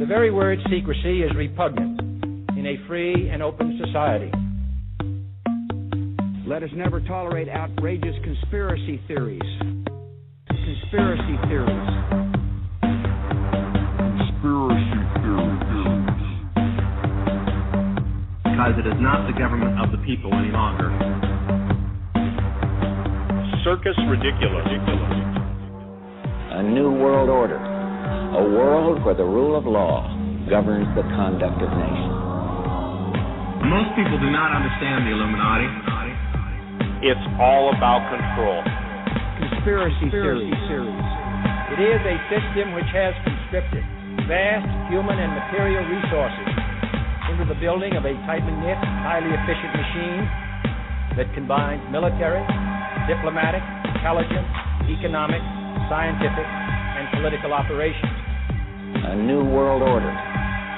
The very word secrecy is repugnant in a free and open society. Let us never tolerate outrageous conspiracy theories. Conspiracy theories. Conspiracy theories. Because it is not the government of the people any longer. Circus ridiculous. A new world order. A world where the rule of law governs the conduct of nations. Most people do not understand the Illuminati. It's all about control. Conspiracy theories. It is a system which has conscripted vast human and material resources into the building of a tightly knit, highly efficient machine that combines military, diplomatic, intelligence, economic, scientific, and political operations. A new world order.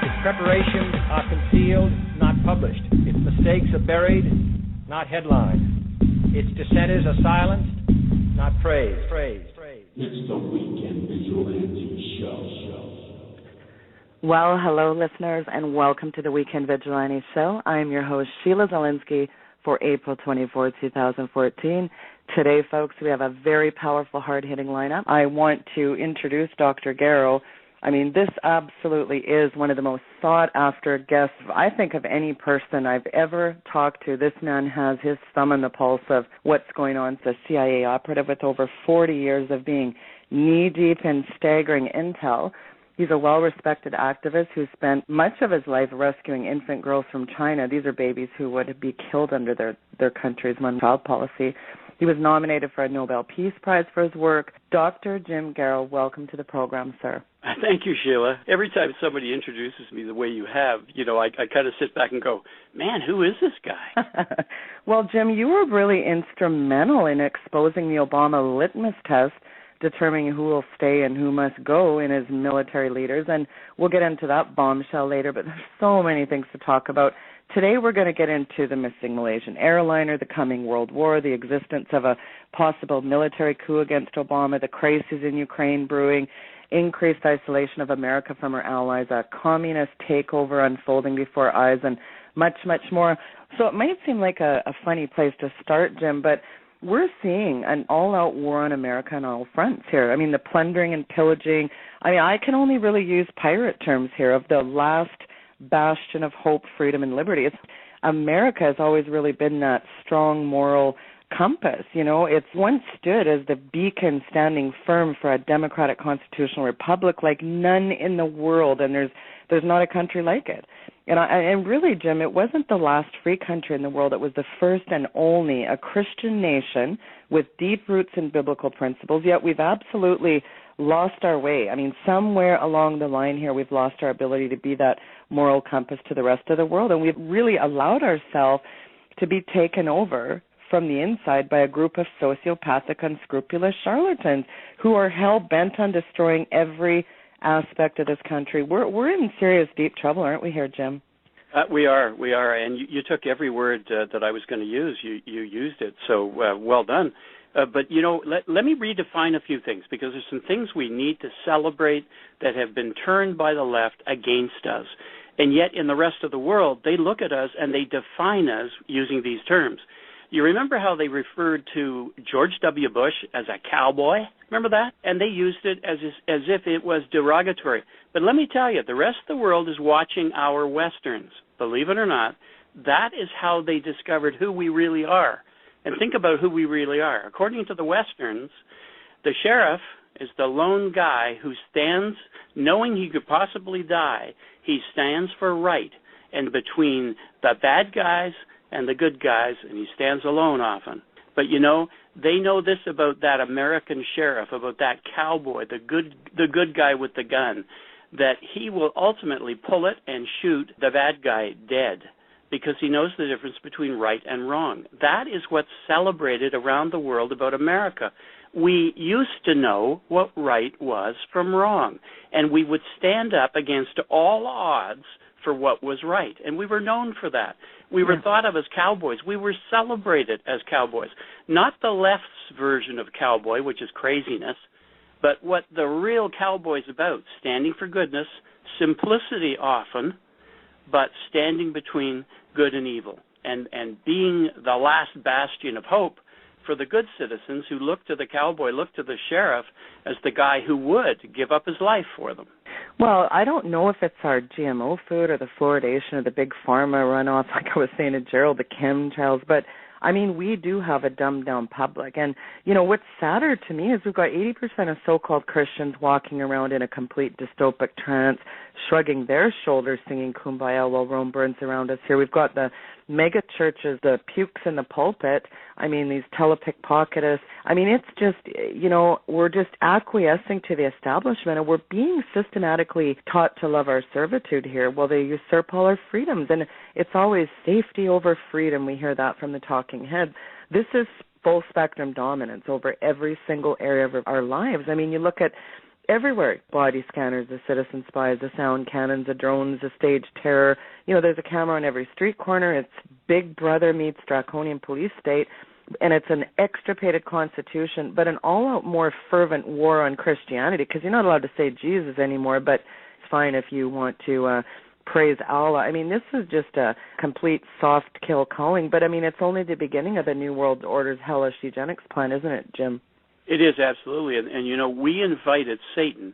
Its preparations are concealed, not published. Its mistakes are buried, not headlined. Its dissenters are silenced, not praised. It's the Weekend Vigilante Show. Well, hello, listeners, and welcome to the Weekend Vigilante Show. I am your host, Sheila Zilinsky, for April 24, 2014. Today, folks, we have a very powerful, hard-hitting lineup. I want to introduce Dr. Garrow. I mean, this absolutely is one of the most sought-after guests, I think, of any person I've ever talked to. This man has his thumb on the pulse of what's going on. He's a CIA operative with over 40 years of being knee-deep in staggering intel. He's a well-respected activist who spent much of his life rescuing infant girls from China. These are babies who would be killed under their country's one-child policy. He was nominated for a Nobel Peace Prize for his work. Dr. Jim Garrow, welcome to the program, sir. Thank you, Sheila. Every time somebody introduces me the way you have, I kind of sit back and go, man, who is this guy? Well, Jim, you were really instrumental in exposing the Obama litmus test, determining who will stay and who must go in as military leaders. And we'll get into that bombshell later, but there's so many things to talk about. Today we're going to get into the missing Malaysian airliner, the coming World War, the existence of a possible military coup against Obama, the crisis in Ukraine brewing, increased isolation of America from her allies, a communist takeover unfolding before our eyes, and much, much more. So it might seem like a funny place to start, Jim, but we're seeing an all-out war on America on all fronts here. I mean, the plundering and pillaging. I mean, I can only really use pirate terms here of the last bastion of hope, freedom, and liberty. America has always really been that strong moral compass. It's once stood as the beacon standing firm for a democratic constitutional republic like none in the world, and there's not a country like it. And really, Jim, it wasn't the last free country in the world. It was the first and only a Christian nation with deep roots in biblical principles, yet we've absolutely lost our way. I mean, somewhere along the line here, we've lost our ability to be that moral compass to the rest of the world, and we've really allowed ourselves to be taken over from the inside by a group of sociopathic, unscrupulous charlatans who are hell-bent on destroying every aspect of this country. We're in serious, deep trouble, aren't we here, Jim? We are, and you took every word that I was going to use. You used it, so well done. But, let me redefine a few things, because there's some things we need to celebrate that have been turned by the left against us. And yet in the rest of the world, they look at us and they define us using these terms. You remember how they referred to George W. Bush as a cowboy? Remember that? And they used it as if it was derogatory. But let me tell you, the rest of the world is watching our Westerns. Believe it or not, that is how they discovered who we really are. And think about who we really are. According to the Westerns, the sheriff is the lone guy who stands, knowing he could possibly die, he stands for right. And between the bad guys and the good guys, and he stands alone often. But they know this about that American sheriff, about that cowboy, the good guy with the gun, that he will ultimately pull it and shoot the bad guy dead, because he knows the difference between right and wrong. That is what's celebrated around the world about America. We used to know what right was from wrong, and we would stand up against all odds for what was right, and we were known for that. We were thought of as cowboys. We were celebrated as cowboys. Not the left's version of cowboy, which is craziness, but what the real cowboy's about, standing for goodness, simplicity often, but standing between good and evil, and being the last bastion of hope for the good citizens who look to the cowboy, look to the sheriff as the guy who would give up his life for them. Well, I don't know if it's our GMO food or the fluoridation or the big pharma runoff, like I was saying to Gerald, the chemtrails, but I mean, we do have a dumbed-down public. And, you know, what's sadder to me is we've got 80% of so-called Christians walking around in a complete dystopic trance, shrugging their shoulders, singing Kumbaya while Rome burns around us here. We've got the mega churches, the pukes in the pulpit. I mean, these telepickpocketists. I mean, it's just, you know, we're just acquiescing to the establishment, and we're being systematically taught to love our servitude here while they usurp all our freedoms. And it's always safety over freedom. We hear that from the talking heads. This is full spectrum dominance over every single area of our lives. I mean, you look at everywhere, body scanners, the citizen spies, the sound cannons, the drones, the stage terror. You know, there's a camera on every street corner. It's Big Brother meets draconian police state, and it's an extirpated constitution, but an all-out more fervent war on Christianity, because you're not allowed to say Jesus anymore, but it's fine if you want to praise Allah. I mean, this is just a complete soft kill calling, but I mean, it's only the beginning of the New World Order's hellish eugenics plan, isn't it, Jim? It is, absolutely. And, you know, we invited Satan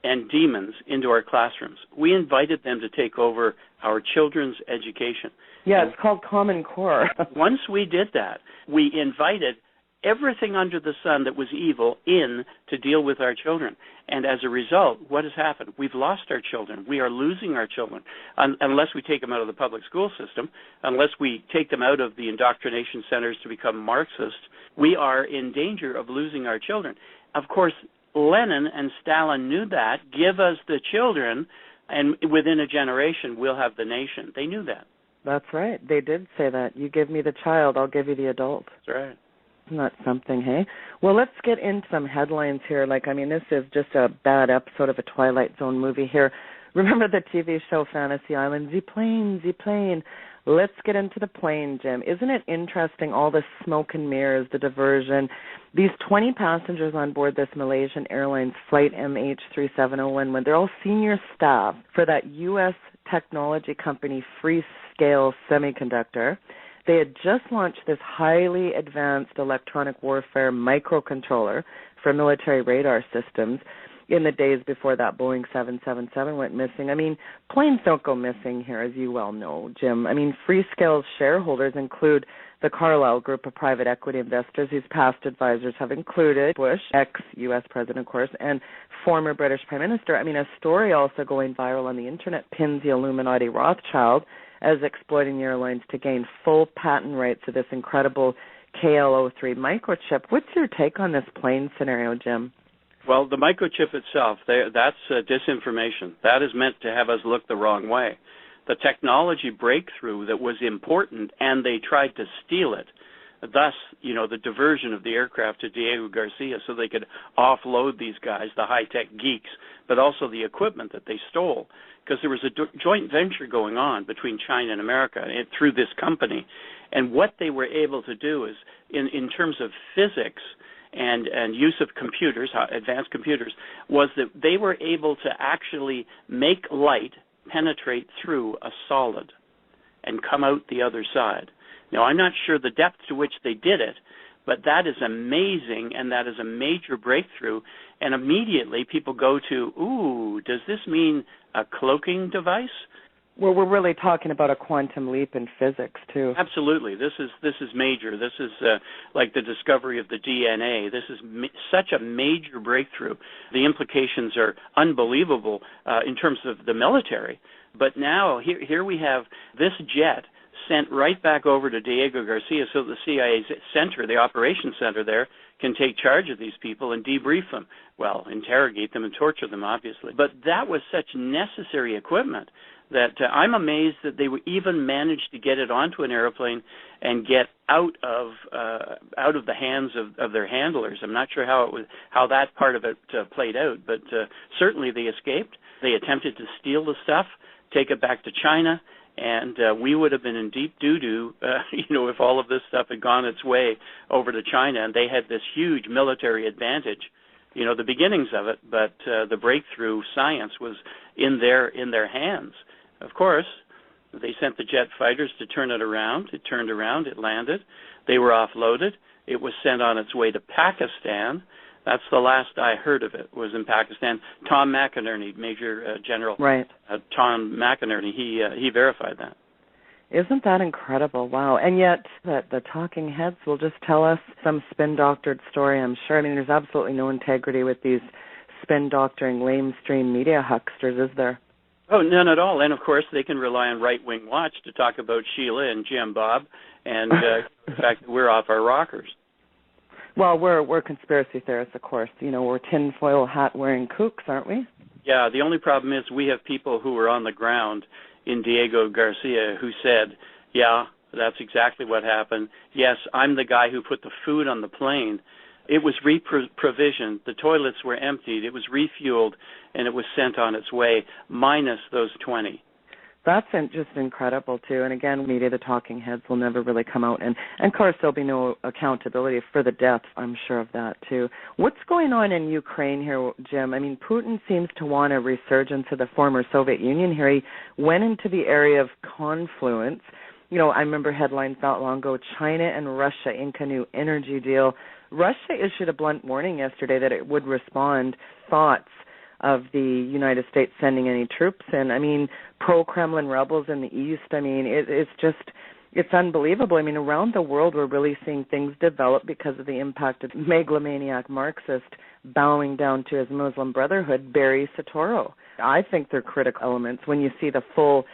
and demons into our classrooms. We invited them to take over our children's education. Yeah, it's called Common Core. Once we did that, we invited everything under the sun that was evil in to deal with our children. And as a result, what has happened? We've lost our children. We are losing our children unless we take them out of the public school system, unless we take them out of the indoctrination centers to become Marxist. We are in danger of losing our children. Of course, Lenin and Stalin knew that. Give us the children, and within a generation, we'll have the nation. They knew that. That's right. They did say that. You give me the child, I'll give you the adult. That's right. Isn't that something, hey? Well, let's get into some headlines here. Like, I mean, this is just a bad episode of a Twilight Zone movie here. Remember the TV show Fantasy Island? The plane. Let's get into the plane, Jim. Isn't it interesting, all the smoke and mirrors, the diversion? These 20 passengers on board this Malaysian Airlines flight MH370, when they're all senior staff for that U.S. technology company Freescale Semiconductor. They had just launched this highly advanced electronic warfare microcontroller for military radar systems in the days before that Boeing 777 went missing. I mean, planes don't go missing here, as you well know, Jim. I mean, Freescale's shareholders include the Carlyle Group of private equity investors, whose past advisors have included Bush, ex-U.S. president, of course, and former British Prime Minister. I mean, a story also going viral on the Internet pins the Illuminati Rothschild as exploiting the airlines to gain full patent rights to this incredible KL03 microchip. What's your take on this plane scenario, Jim? Well, the microchip itself, that's disinformation. That is meant to have us look the wrong way. The technology breakthrough that was important, and they tried to steal it. Thus, you know, the diversion of the aircraft to Diego Garcia so they could offload these guys, the high-tech geeks, but also the equipment that they stole, because there was a joint venture going on between China and America through this company. And what they were able to do is, in terms of physics and use of computers, advanced computers, was that they were able to actually make light penetrate through a solid and come out the other side. Now, I'm not sure the depth to which they did it, but that is amazing, and that is a major breakthrough. And immediately people go to, ooh, does this mean a cloaking device? Well, we're really talking about a quantum leap in physics, too. Absolutely. This is major. This is like the discovery of the DNA. This is such a major breakthrough. The implications are unbelievable in terms of the military. But now here we have this jet sent right back over to Diego Garcia so the CIA center, the operations center there, can take charge of these people and debrief them. Well, interrogate them and torture them, obviously. But that was such necessary equipment that I'm amazed that they even managed to get it onto an airplane and get out of the hands of their handlers. I'm not sure how that part of it played out, but certainly they escaped. They attempted to steal the stuff, take it back to China, and we would have been in deep doo-doo, if all of this stuff had gone its way over to China, and they had this huge military advantage. the beginnings of it, but the breakthrough science was in their hands. Of course, they sent the jet fighters to turn it around. It turned around. It landed. They were offloaded. It was sent on its way to Pakistan. That's the last I heard of it, was in Pakistan. Tom McInerney, Major General Tom McInerney, he verified that. Isn't that incredible? Wow. And yet the talking heads will just tell us some spin-doctored story, I'm sure. I mean, there's absolutely no integrity with these spin-doctoring, lamestream media hucksters, is there? Oh, none at all. And, of course, they can rely on Right Wing Watch to talk about Sheila and Jim Bob and the fact that we're off our rockers. Well, we're conspiracy theorists, of course. We're tinfoil hat-wearing kooks, aren't we? Yeah, the only problem is we have people who were on the ground in Diego Garcia who said, yeah, that's exactly what happened. Yes, I'm the guy who put the food on the plane. It was re-provisioned. The toilets were emptied. It was refueled, and it was sent on its way, minus those 20. That's just incredible, too. And again, media, the talking heads will never really come out. And of course, there'll be no accountability for the deaths. I'm sure of that, too. What's going on in Ukraine here, Jim? I mean, Putin seems to want a resurgence of the former Soviet Union here. He went into the area of confluence. I remember headlines not long ago, China and Russia ink a new energy deal. Russia issued a blunt warning yesterday that it would respond thoughts of the United States sending any troops in. I mean, pro-Kremlin rebels in the East, I mean, it's unbelievable. I mean, around the world we're really seeing things develop because of the impact of megalomaniac Marxist bowing down to his Muslim Brotherhood, Barry Soetoro. I think they're critical elements when you see the full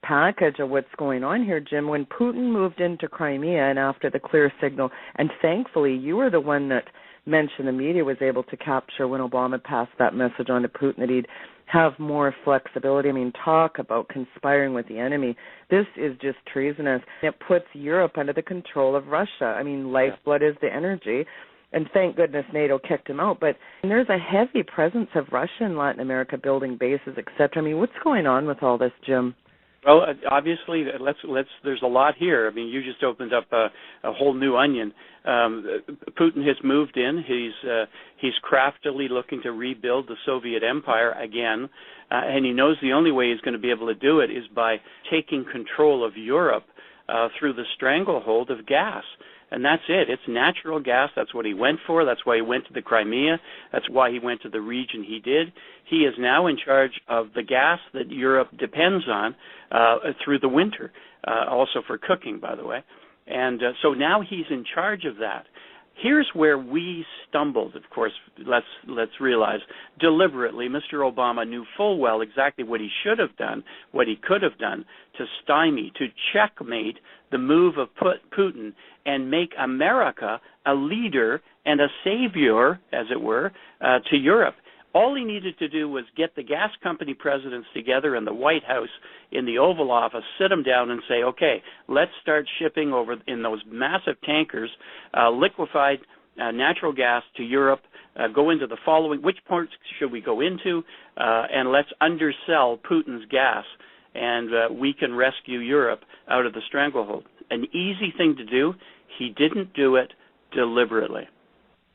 package of what's going on here, Jim. When Putin moved into Crimea and after the clear signal, and thankfully you were the one that mentioned the media was able to capture when Obama passed that message on to Putin that he'd have more flexibility. I mean, talk about conspiring with the enemy. This is just treasonous. It puts Europe under the control of Russia. I mean, lifeblood is the energy. And thank goodness NATO kicked him out. But there's a heavy presence of Russia in Latin America building bases, etc. I mean, what's going on with all this, Jim? Well, obviously, there's a lot here. I mean, you just opened up a whole new onion. Putin has moved in. He's craftily looking to rebuild the Soviet Empire again, and he knows the only way he's going to be able to do it is by taking control of Europe through the stranglehold of gas. And that's it. It's natural gas. That's what he went for. That's why he went to the Crimea. That's why he went to the region he did. He is now in charge of the gas that Europe depends on through the winter, also for cooking, by the way. And so now he's in charge of that. Here's where we stumbled, of course, let's realize, deliberately. Mr. Obama knew full well exactly what he should have done, what he could have done to stymie, to checkmate the move of Putin and make America a leader and a savior, as it were, to Europe. All he needed to do was get the gas company presidents together in the White House, in the Oval Office, sit them down and say, okay, let's start shipping over in those massive tankers liquefied natural gas to Europe, go into the following, which ports should we go into, and let's undersell Putin's gas, and we can rescue Europe out of the stranglehold. An easy thing to do. He didn't do it deliberately.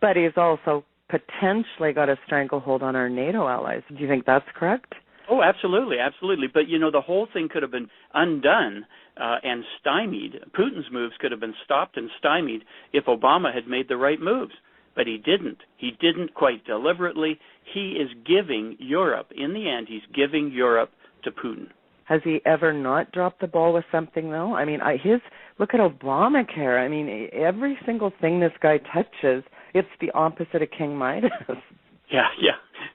But he's also potentially got a stranglehold on our NATO allies. Do you think that's correct? Oh, absolutely, absolutely. But, the whole thing could have been undone and stymied. Putin's moves could have been stopped and stymied if Obama had made the right moves. But he didn't. He didn't quite deliberately. He is giving Europe, in the end, he's giving Europe to Putin. Has he ever not dropped the ball with something, though? I mean, look at Obamacare. I mean, every single thing this guy touches, it's the opposite of King Midas. Yeah,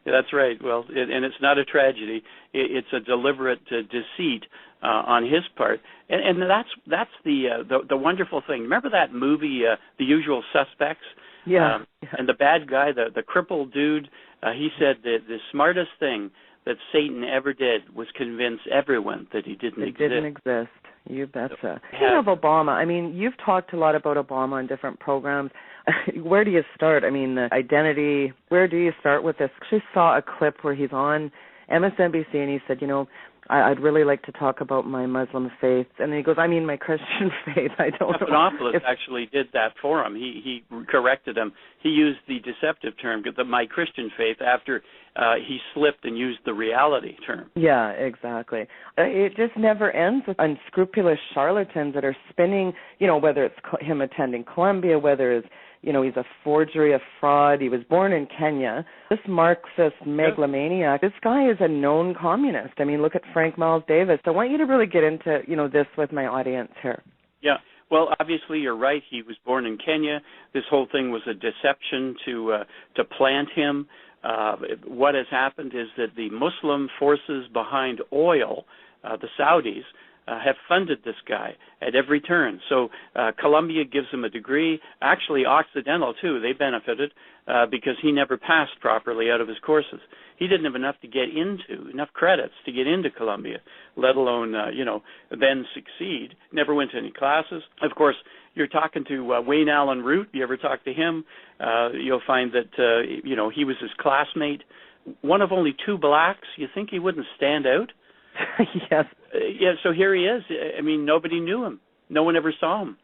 that's right. Well, and it's not a tragedy. It's a deliberate deceit on his part, and that's the wonderful thing. Remember that movie, The Usual Suspects? Yeah. And the bad guy, the crippled dude, he said that the smartest thing that Satan ever did was convince everyone that he didn't exist. It didn't exist. You betcha. Speaking of Obama, I mean, you've talked a lot about Obama on different programs. Where do you start? I mean, the identity, where do you start with this? I actually saw a clip where he's on MSNBC and he said, I'd really like to talk about my Muslim faith. And he goes, I mean my Christian faith. I don't know. Stephanopoulos actually did that for him. He corrected him. He used the deceptive term, my Christian faith, after he slipped and used the reality term. Yeah, exactly. It just never ends with unscrupulous charlatans that are spinning, whether it's him attending Columbia, whether it's, he's a forgery, a fraud. He was born in Kenya. This Marxist megalomaniac, this guy is a known communist. I mean, look at Frank Miles Davis. I want you to really get into, this with my audience here. Yeah. Well, obviously, you're right. He was born in Kenya. This whole thing was a deception to plant him. What has happened is that the Muslim forces behind oil, the Saudis, have funded this guy at every turn. So Columbia gives him a degree. Actually, Occidental, too, they benefited because he never passed properly out of his courses. He didn't have enough credits to get into Columbia, let alone, then succeed. Never went to any classes. Of course, you're talking to Wayne Allen Root. You ever talk to him, you'll find that, he was his classmate. One of only 2 blacks. You think he wouldn't stand out? Yes. Yeah, so here he is. I mean, nobody knew him. No one ever saw him.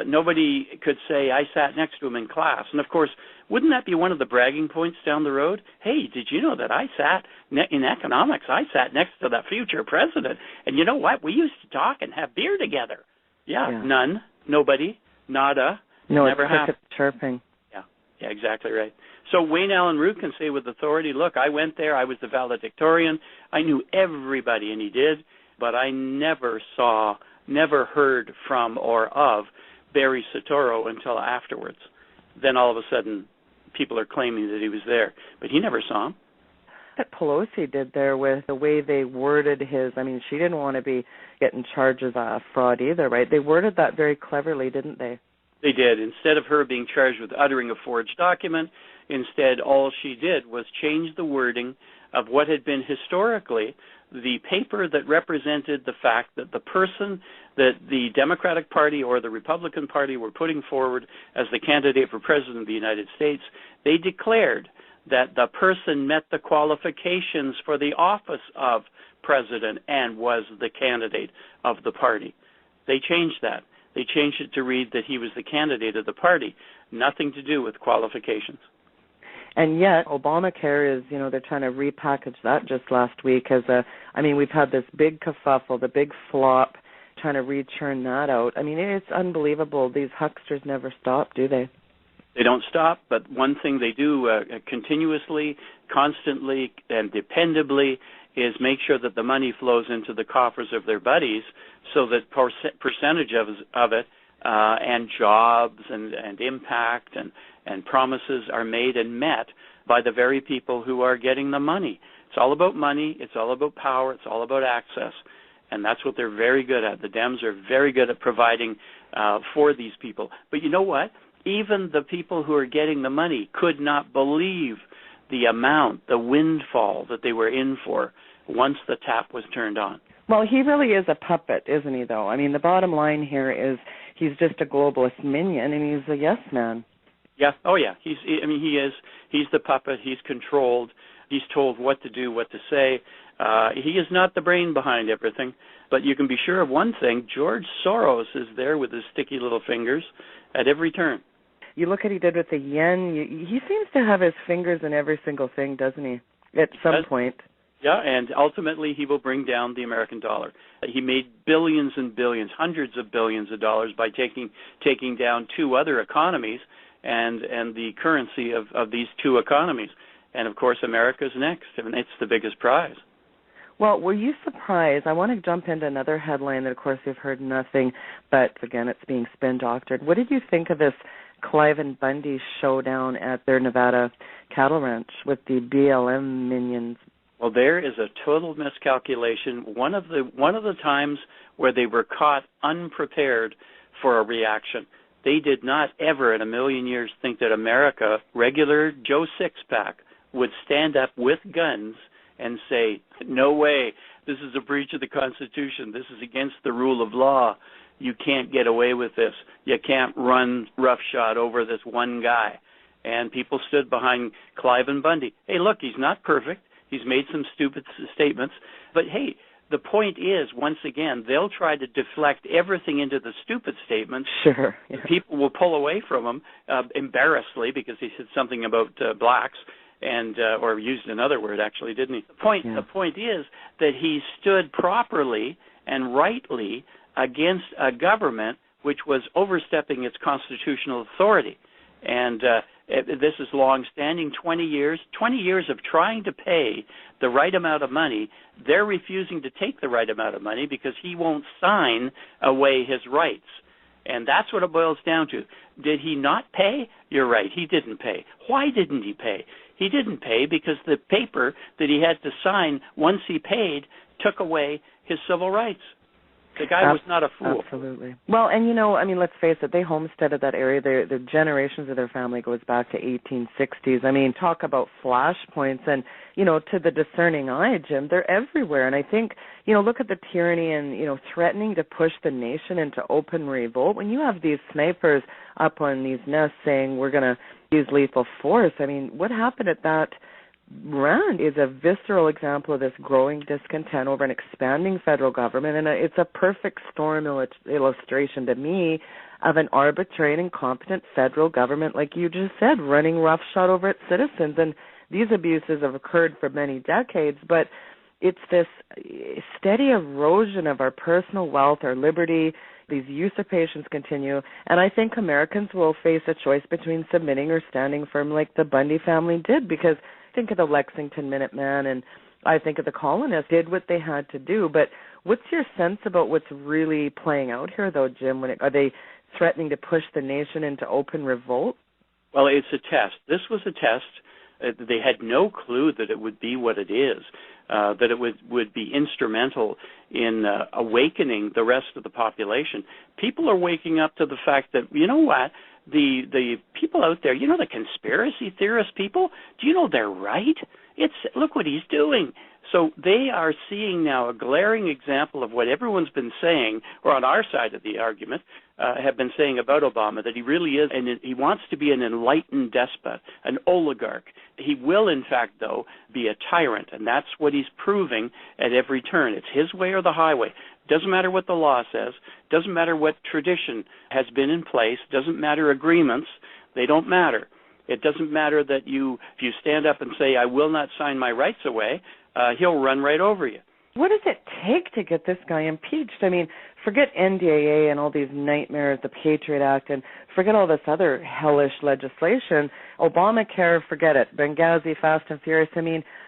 Nobody could say, I sat next to him in class. And, of course, wouldn't that be one of the bragging points down the road? Hey, did you know that I sat in economics? I sat next to the future president. And you know what? We used to talk and have beer together. Yeah. None. Nobody. Nada. No, never happened. Chirping. Yeah, exactly right. So Wayne Allen Root can say with authority, look, I went there, I was the valedictorian, I knew everybody, and he did, but I never heard from or of Barry Soetoro until afterwards. Then all of a sudden, people are claiming that he was there, but he never saw him. What Pelosi did there with the way they worded she didn't want to be getting charges of fraud either, right? They worded that very cleverly, didn't they? They did. Instead of her being charged with uttering a forged document, instead all she did was change the wording of what had been historically the paper that represented the fact that the person that the Democratic Party or the Republican Party were putting forward as the candidate for President of the United States. They declared that the person met the qualifications for the office of president and was the candidate of the party. They changed that. They changed it to read that he was the candidate of the party, nothing to do with qualifications. And yet, Obamacare is, they're trying to repackage that just last week as we've had this big kerfuffle, the big flop, trying to rechurn that out. I mean, it's unbelievable. These hucksters never stop, do they? They don't stop, but one thing they do continuously, constantly, and dependably is make sure that the money flows into the coffers of their buddies so that percentage of it and jobs and impact and promises are made and met by the very people who are getting the money. It's all about money. It's all about power. It's all about access. And that's what they're very good at. The Dems are very good at providing for these people. But you know what? Even the people who are getting the money could not believe the amount, the windfall that they were in for once the tap was turned on. Well, he really is a puppet, isn't he, though? I mean, the bottom line here is he's just a globalist minion, and he's a yes man. Yeah. Oh, yeah. He is. He's the puppet. He's controlled. He's told what to do, what to say. He is not the brain behind everything. But you can be sure of one thing. George Soros is there with his sticky little fingers at every turn. You look at what he did with the yen. He seems to have his fingers in every single thing, doesn't he, at some point? Yeah, and ultimately he will bring down the American dollar. He made billions and billions, hundreds of billions of dollars by taking down 2 other economies and the currency of these 2 economies. And, of course, America's next, and it's the biggest prize. Well, were you surprised? I want to jump into another headline that, of course, we've heard nothing, but, again, it's being spin-doctored. What did you think of this Clive and Bundy showdown at their Nevada cattle ranch with the BLM minions? Well, there is a total miscalculation. One of the times where they were caught unprepared for a reaction. They did not ever in a million years think that America, regular Joe Sixpack, would stand up with guns and say, no way, this is a breach of the Constitution. This is against the rule of law. You can't get away with this. You can't run roughshod over this one guy. And people stood behind Clive and Bundy. Hey, look, he's not perfect. He's made some stupid statements. But, hey, the point is, once again, they'll try to deflect everything into the stupid statements. Sure. Yeah. People will pull away from him embarrassedly because he said something about blacks and or used another word, actually, didn't he? The point is that he stood properly and rightly against a government which was overstepping its constitutional authority. And this is long-standing, 20 years of trying to pay the right amount of money. They're refusing to take the right amount of money because he won't sign away his rights. And that's what it boils down to. Did he not pay? You're right, he didn't pay. Why didn't he pay? He didn't pay because the paper that he had to sign once he paid took away his civil rights. The guy was not a fool. Absolutely. Well, and let's face it, they homesteaded that area. The generations of their family goes back to 1860s. Talk about flashpoints and, to the discerning eye, Jim, they're everywhere. And I think, look at the tyranny and, threatening to push the nation into open revolt. When you have these snipers up on these nests saying we're going to use lethal force, what happened at that Rand is a visceral example of this growing discontent over an expanding federal government, and it's a perfect storm illustration to me of an arbitrary and incompetent federal government, like you just said, running roughshod over its citizens. And these abuses have occurred for many decades, but it's this steady erosion of our personal wealth, our liberty. These usurpations continue, and I think Americans will face a choice between submitting or standing firm like the Bundy family did, because think of the Lexington Minutemen, and I think of the colonists did what they had to do. But what's your sense about what's really playing out here, though, Jim? Are they threatening to push the nation into open revolt? Well, it's a test. This was a test. They had no clue that it would be what it is, that it would be instrumental in awakening the rest of the population. People are waking up to the fact that, you know what, the people out there, the conspiracy theorist people, do you know they're right? Look what he's doing. So they are seeing now a glaring example of what everyone's been saying, or on our side of the argument, have been saying about Obama, that he really is, and he wants to be an enlightened despot, an oligarch. He will, in fact, though, be a tyrant, and that's what he's proving at every turn. It's his way or the highway. Doesn't matter what the law says. Doesn't matter what tradition has been in place. Doesn't matter agreements. They don't matter. It doesn't matter that if you stand up and say, I will not sign my rights away, he'll run right over you. What does it take to get this guy impeached? Forget NDAA and all these nightmares, the Patriot Act, and forget all this other hellish legislation. Obamacare, forget it. Benghazi, Fast and Furious.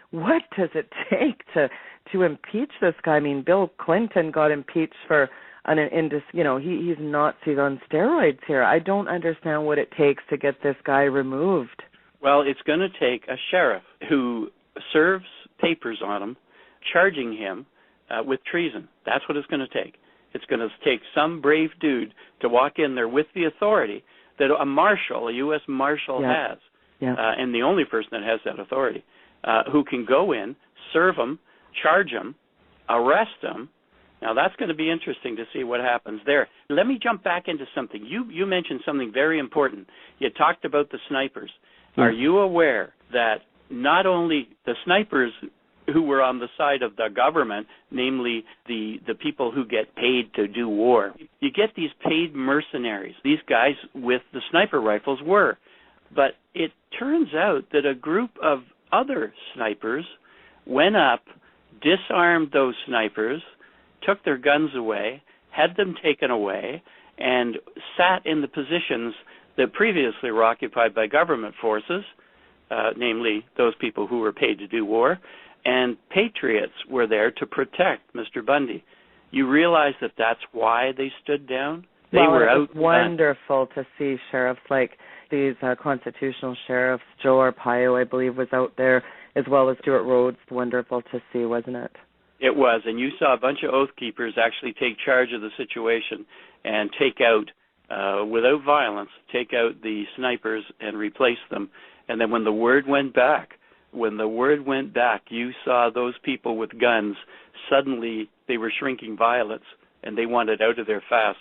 What does it take to impeach this guy? Bill Clinton got impeached for he's Nazis on steroids here. I don't understand what it takes to get this guy removed. Well, it's going to take a sheriff who serves papers on him, charging him with treason. That's what it's going to take. It's going to take some brave dude to walk in there with the authority that a U.S. Marshal has, and the only person that has that authority, who can go in, serve him, charge him, arrest him. Now, that's going to be interesting to see what happens there. Let me jump back into something. You mentioned something very important. You talked about the snipers. Yeah. Are you aware that not only the snipers who were on the side of the government, namely the people who get paid to do war, you get these paid mercenaries. These guys with the sniper rifles were. But it turns out that a group of other snipers went up, disarmed those snipers, took their guns away, had them taken away, and sat in the positions that previously were occupied by government forces, namely those people who were paid to do war, and patriots were there to protect Mr. Bundy. You realize that that's why they stood down? They were out. It was wonderful to see sheriffs like these constitutional sheriffs. Joe Arpaio, I believe, was out there, as well as Stuart Rhodes. Wonderful to see, wasn't it? It was, and you saw a bunch of Oath Keepers actually take charge of the situation and take out, without violence, take out the snipers and replace them. And then when the word went back, you saw those people with guns. Suddenly, they were shrinking violets, and they wanted out of there fast.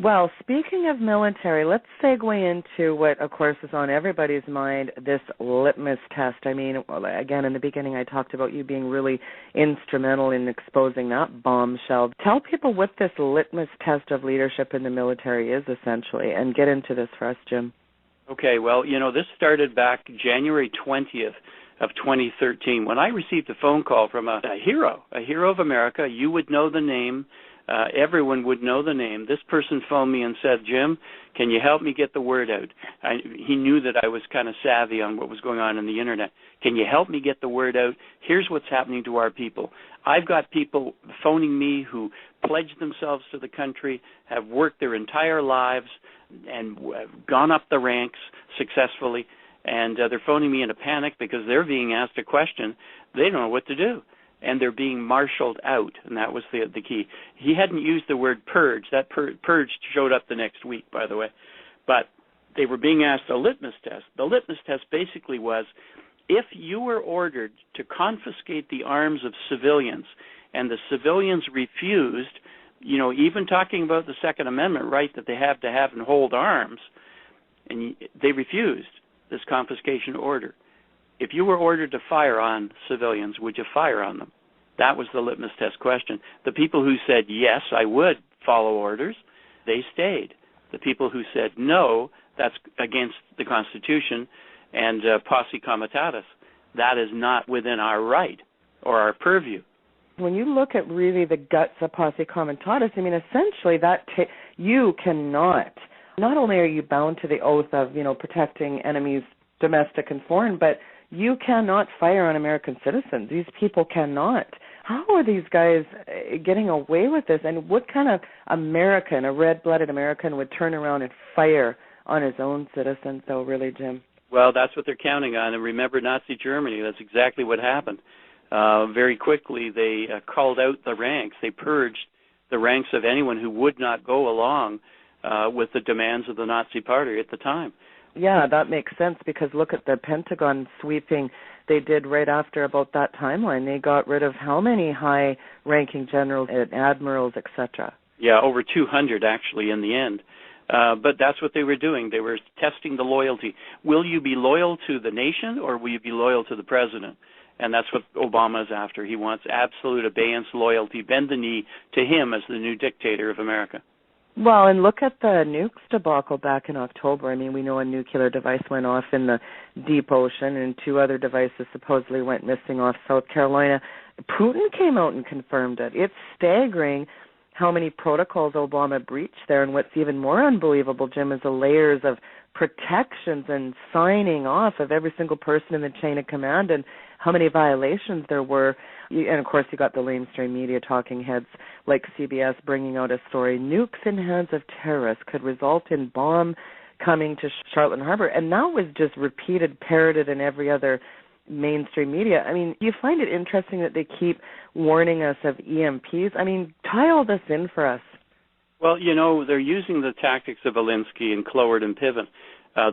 Well, speaking of military, let's segue into what, of course, is on everybody's mind, this litmus test. I mean, again, in the beginning, I talked about you being really instrumental in exposing that bombshell. Tell people what this litmus test of leadership in the military is, essentially, and get into this for us, Jim. Okay, well, this started back January 20th of 2013 when I received a phone call from a hero of America. You would know the name. Everyone would know the name. This person phoned me and said, Jim, can you help me get the word out? He knew that I was kind of savvy on what was going on the Internet. Can you help me get the word out? Here's what's happening to our people. I've got people phoning me who pledged themselves to the country, have worked their entire lives, and gone up the ranks successfully, and they're phoning me in a panic because they're being asked a question. They don't know what to do. And they're being marshaled out, and that was the key. He hadn't used the word purge. That purge showed up the next week, by the way. But they were being asked a litmus test. The litmus test basically was, if you were ordered to confiscate the arms of civilians, and the civilians refused, even talking about the Second Amendment right that they have to have and hold arms, and they refused this confiscation order. If you were ordered to fire on civilians, would you fire on them? That was the litmus test question. The people who said, yes, I would follow orders, they stayed. The people who said, no, that's against the Constitution and posse comitatus, that is not within our right or our purview. When you look at really the guts of posse comitatus, I mean, essentially you cannot, not only are you bound to the oath of, protecting enemies, domestic and foreign, but you cannot fire on American citizens. These people cannot. How are these guys getting away with this? And what kind of American, a red-blooded American, would turn around and fire on his own citizens, though, really, Jim? Well, that's what they're counting on. And remember Nazi Germany. That's exactly what happened. Very quickly, they called out the ranks. They purged the ranks of anyone who would not go along with the demands of the Nazi Party at the time. Yeah, that makes sense, because look at the Pentagon sweeping they did right after about that timeline. They got rid of how many high-ranking generals and admirals, etc.? Yeah, over 200 actually in the end. But that's what they were doing. They were testing the loyalty. Will you be loyal to the nation, or will you be loyal to the president? And that's what Obama is after. He wants absolute abeyance, loyalty, bend the knee to him as the new dictator of America. Well, and look at the nukes debacle back in October. I mean, we know a nuclear device went off in the deep ocean, and 2 other devices supposedly went missing off South Carolina. Putin came out and confirmed it. It's staggering how many protocols Obama breached there, and what's even more unbelievable, Jim, is the layers of protections and signing off of every single person in the chain of command, and how many violations there were. And, of course, you got the lamestream media talking heads like CBS bringing out a story, nukes in hands of terrorists could result in bomb coming to Charlotte Harbor. And that was just repeated, parroted in every other mainstream media. I mean, you find it interesting that they keep warning us of EMPs. I mean, tie all this in for us. Well, they're using the tactics of Zilinsky and Cloward and Piven.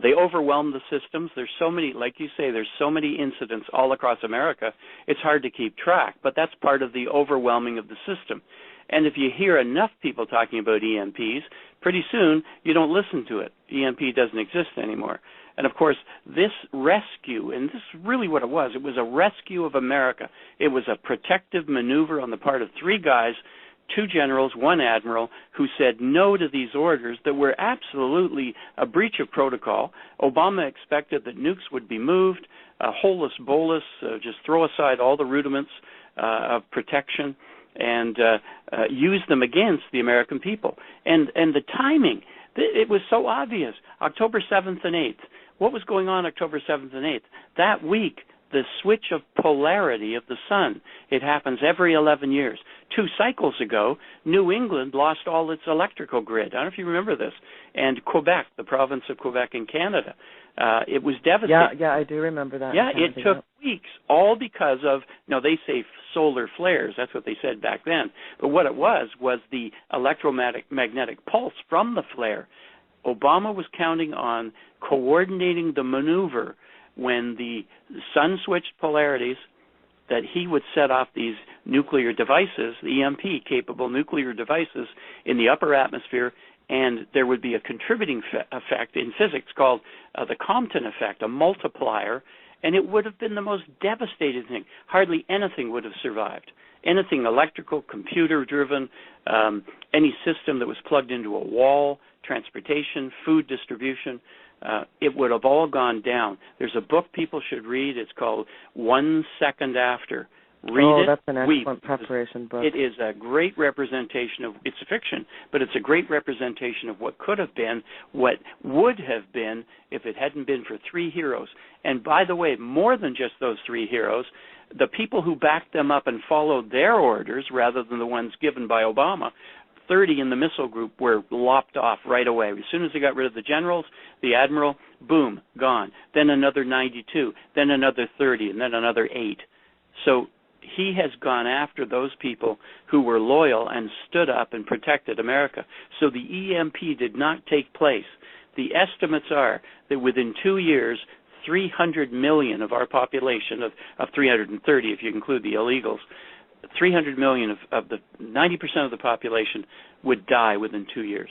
They overwhelm the systems. There's so many, like you say, there's so many incidents all across America, it's hard to keep track. But that's part of the overwhelming of the system. And if you hear enough people talking about EMPs, pretty soon you don't listen to it. EMP doesn't exist anymore. And, of course, this rescue, and this is really what it was a rescue of America. It was a protective maneuver on the part of 3 guys, 2 generals, 1 admiral, who said no to these orders that were absolutely a breach of protocol. Obama expected that nukes would be moved, holus bolus, just throw aside all the rudiments of protection and use them against the American people. And the timing, it was so obvious. October 7th and 8th. What was going on October 7th and 8th? That week, the switch of polarity of the sun. It happens every 11 years. 2 cycles ago, New England lost all its electrical grid. I don't know if you remember this. And Quebec, the province of Quebec in Canada, it was devastating. Yeah, I do remember that. Yeah, it took weeks, all because of, they say solar flares. That's what they said back then. But what it was the electromagnetic pulse from the flare. Obama was counting on coordinating the maneuver when the sun switched polarities, that he would set off these nuclear devices, EMP-capable nuclear devices in the upper atmosphere, and there would be a contributing effect in physics called the Compton effect, a multiplier, and it would have been the most devastating thing. Hardly anything would have survived. Anything electrical, computer-driven, any system that was plugged into a wall, transportation, food distribution, it would have all gone down. There's a book people should read. It's called 1 Second After. Read it. That's an excellent preparation book. It is a great representation of, it's fiction, but it's a great representation of what could have been, what would have been if it hadn't been for three heroes. And by the way, more than just those three heroes, the people who backed them up and followed their orders rather than the ones given by Obama, 30 in the missile group were lopped off right away. As soon as they got rid of the generals, the admiral, boom, gone. Then another 92, then another 30, and then another 8. So he has gone after those people who were loyal and stood up and protected America. So the EMP did not take place. The estimates are that within 2 years, 300 million of our population, of 330 if you include the illegals, 300 million of the 90% of the population would die within 2 years.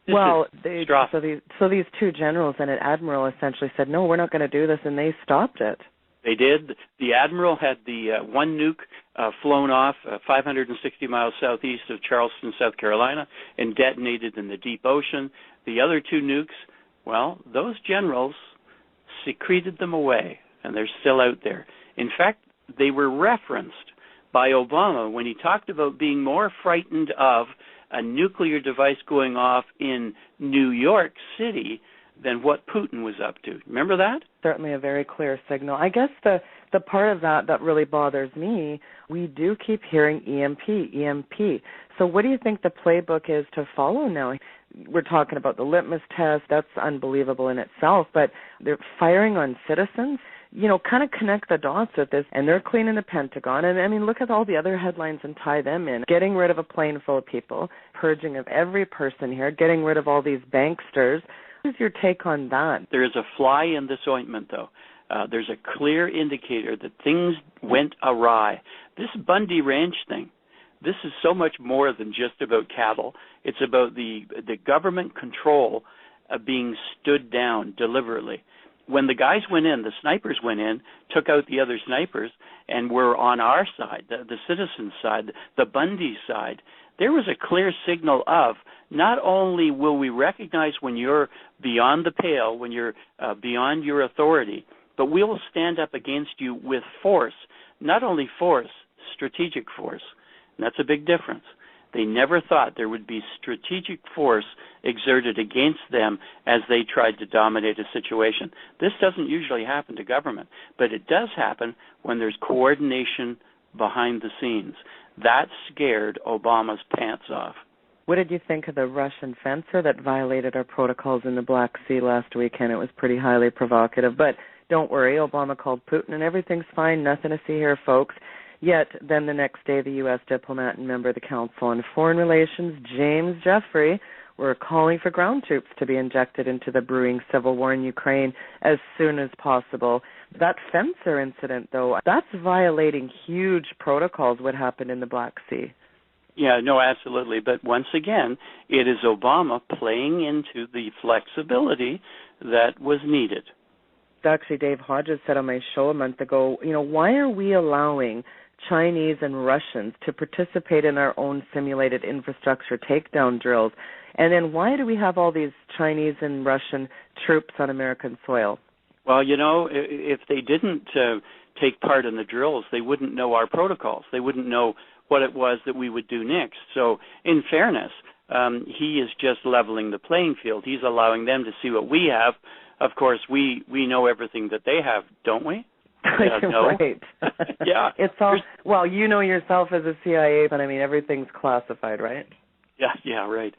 So these two generals and an admiral essentially said, no, we're not going to do this, and they stopped it. They did. The admiral had the one nuke flown off 560 miles southeast of Charleston, South Carolina, and detonated in the deep ocean. The other two nukes, well, those generals secreted them away, and they're still out there. In fact, they were referenced by Obama when he talked about being more frightened of a nuclear device going off in New York City than what Putin was up to. Remember that? Certainly a very clear signal. I guess the part of that really bothers me, we do keep hearing EMP. So what do you think the playbook is to follow now? We're talking about the litmus test. That's unbelievable in itself, but they're firing on citizens. Kind of connect the dots with this, and they're cleaning the Pentagon. And, I mean, look at all the other headlines and tie them in. Getting rid of a plane full of people, purging of every person here, getting rid of all these banksters. What is your take on that? There is a fly in this ointment, though. There's a clear indicator that things went awry. This Bundy Ranch thing, this is so much more than just about cattle. It's about the government control being stood down deliberately. When the guys went in, the snipers went in, took out the other snipers, and were on our side, the citizens' side, the Bundy side, there was a clear signal of not only will we recognize when you're beyond the pale, when you're beyond your authority, but we will stand up against you with force, not only force, strategic force. And that's a big difference. They never thought there would be strategic force exerted against them as they tried to dominate a situation. This doesn't usually happen to government, but it does happen when there's coordination behind the scenes. That scared Obama's pants off. What did you think of the Russian fencer that violated our protocols in the Black Sea last weekend? It was pretty highly provocative, but don't worry, Obama called Putin and everything's fine, nothing to see here, folks. Yet, then the next day, the U.S. diplomat and member of the Council on Foreign Relations, James Jeffrey, were calling for ground troops to be injected into the brewing civil war in Ukraine as soon as possible. That fencer incident, though, that's violating huge protocols, what happened in the Black Sea. Yeah, no, absolutely. But once again, it is Obama playing into the flexibility that was needed. Actually, Dave Hodges said on my show a month ago, why are we allowing Chinese and Russians to participate in our own simulated infrastructure takedown drills? And then why do we have all these Chinese and Russian troops on American soil? Well, if they didn't take part in the drills, they wouldn't know our protocols. They wouldn't know what it was that we would do next. So, in fairness, he is just leveling the playing field. He's allowing them to see what we have. Of course, we know everything that they have, don't we? No. Right. Yeah. It's all, well, you know yourself as a CIA, but I mean, everything's classified, right? Yeah, right.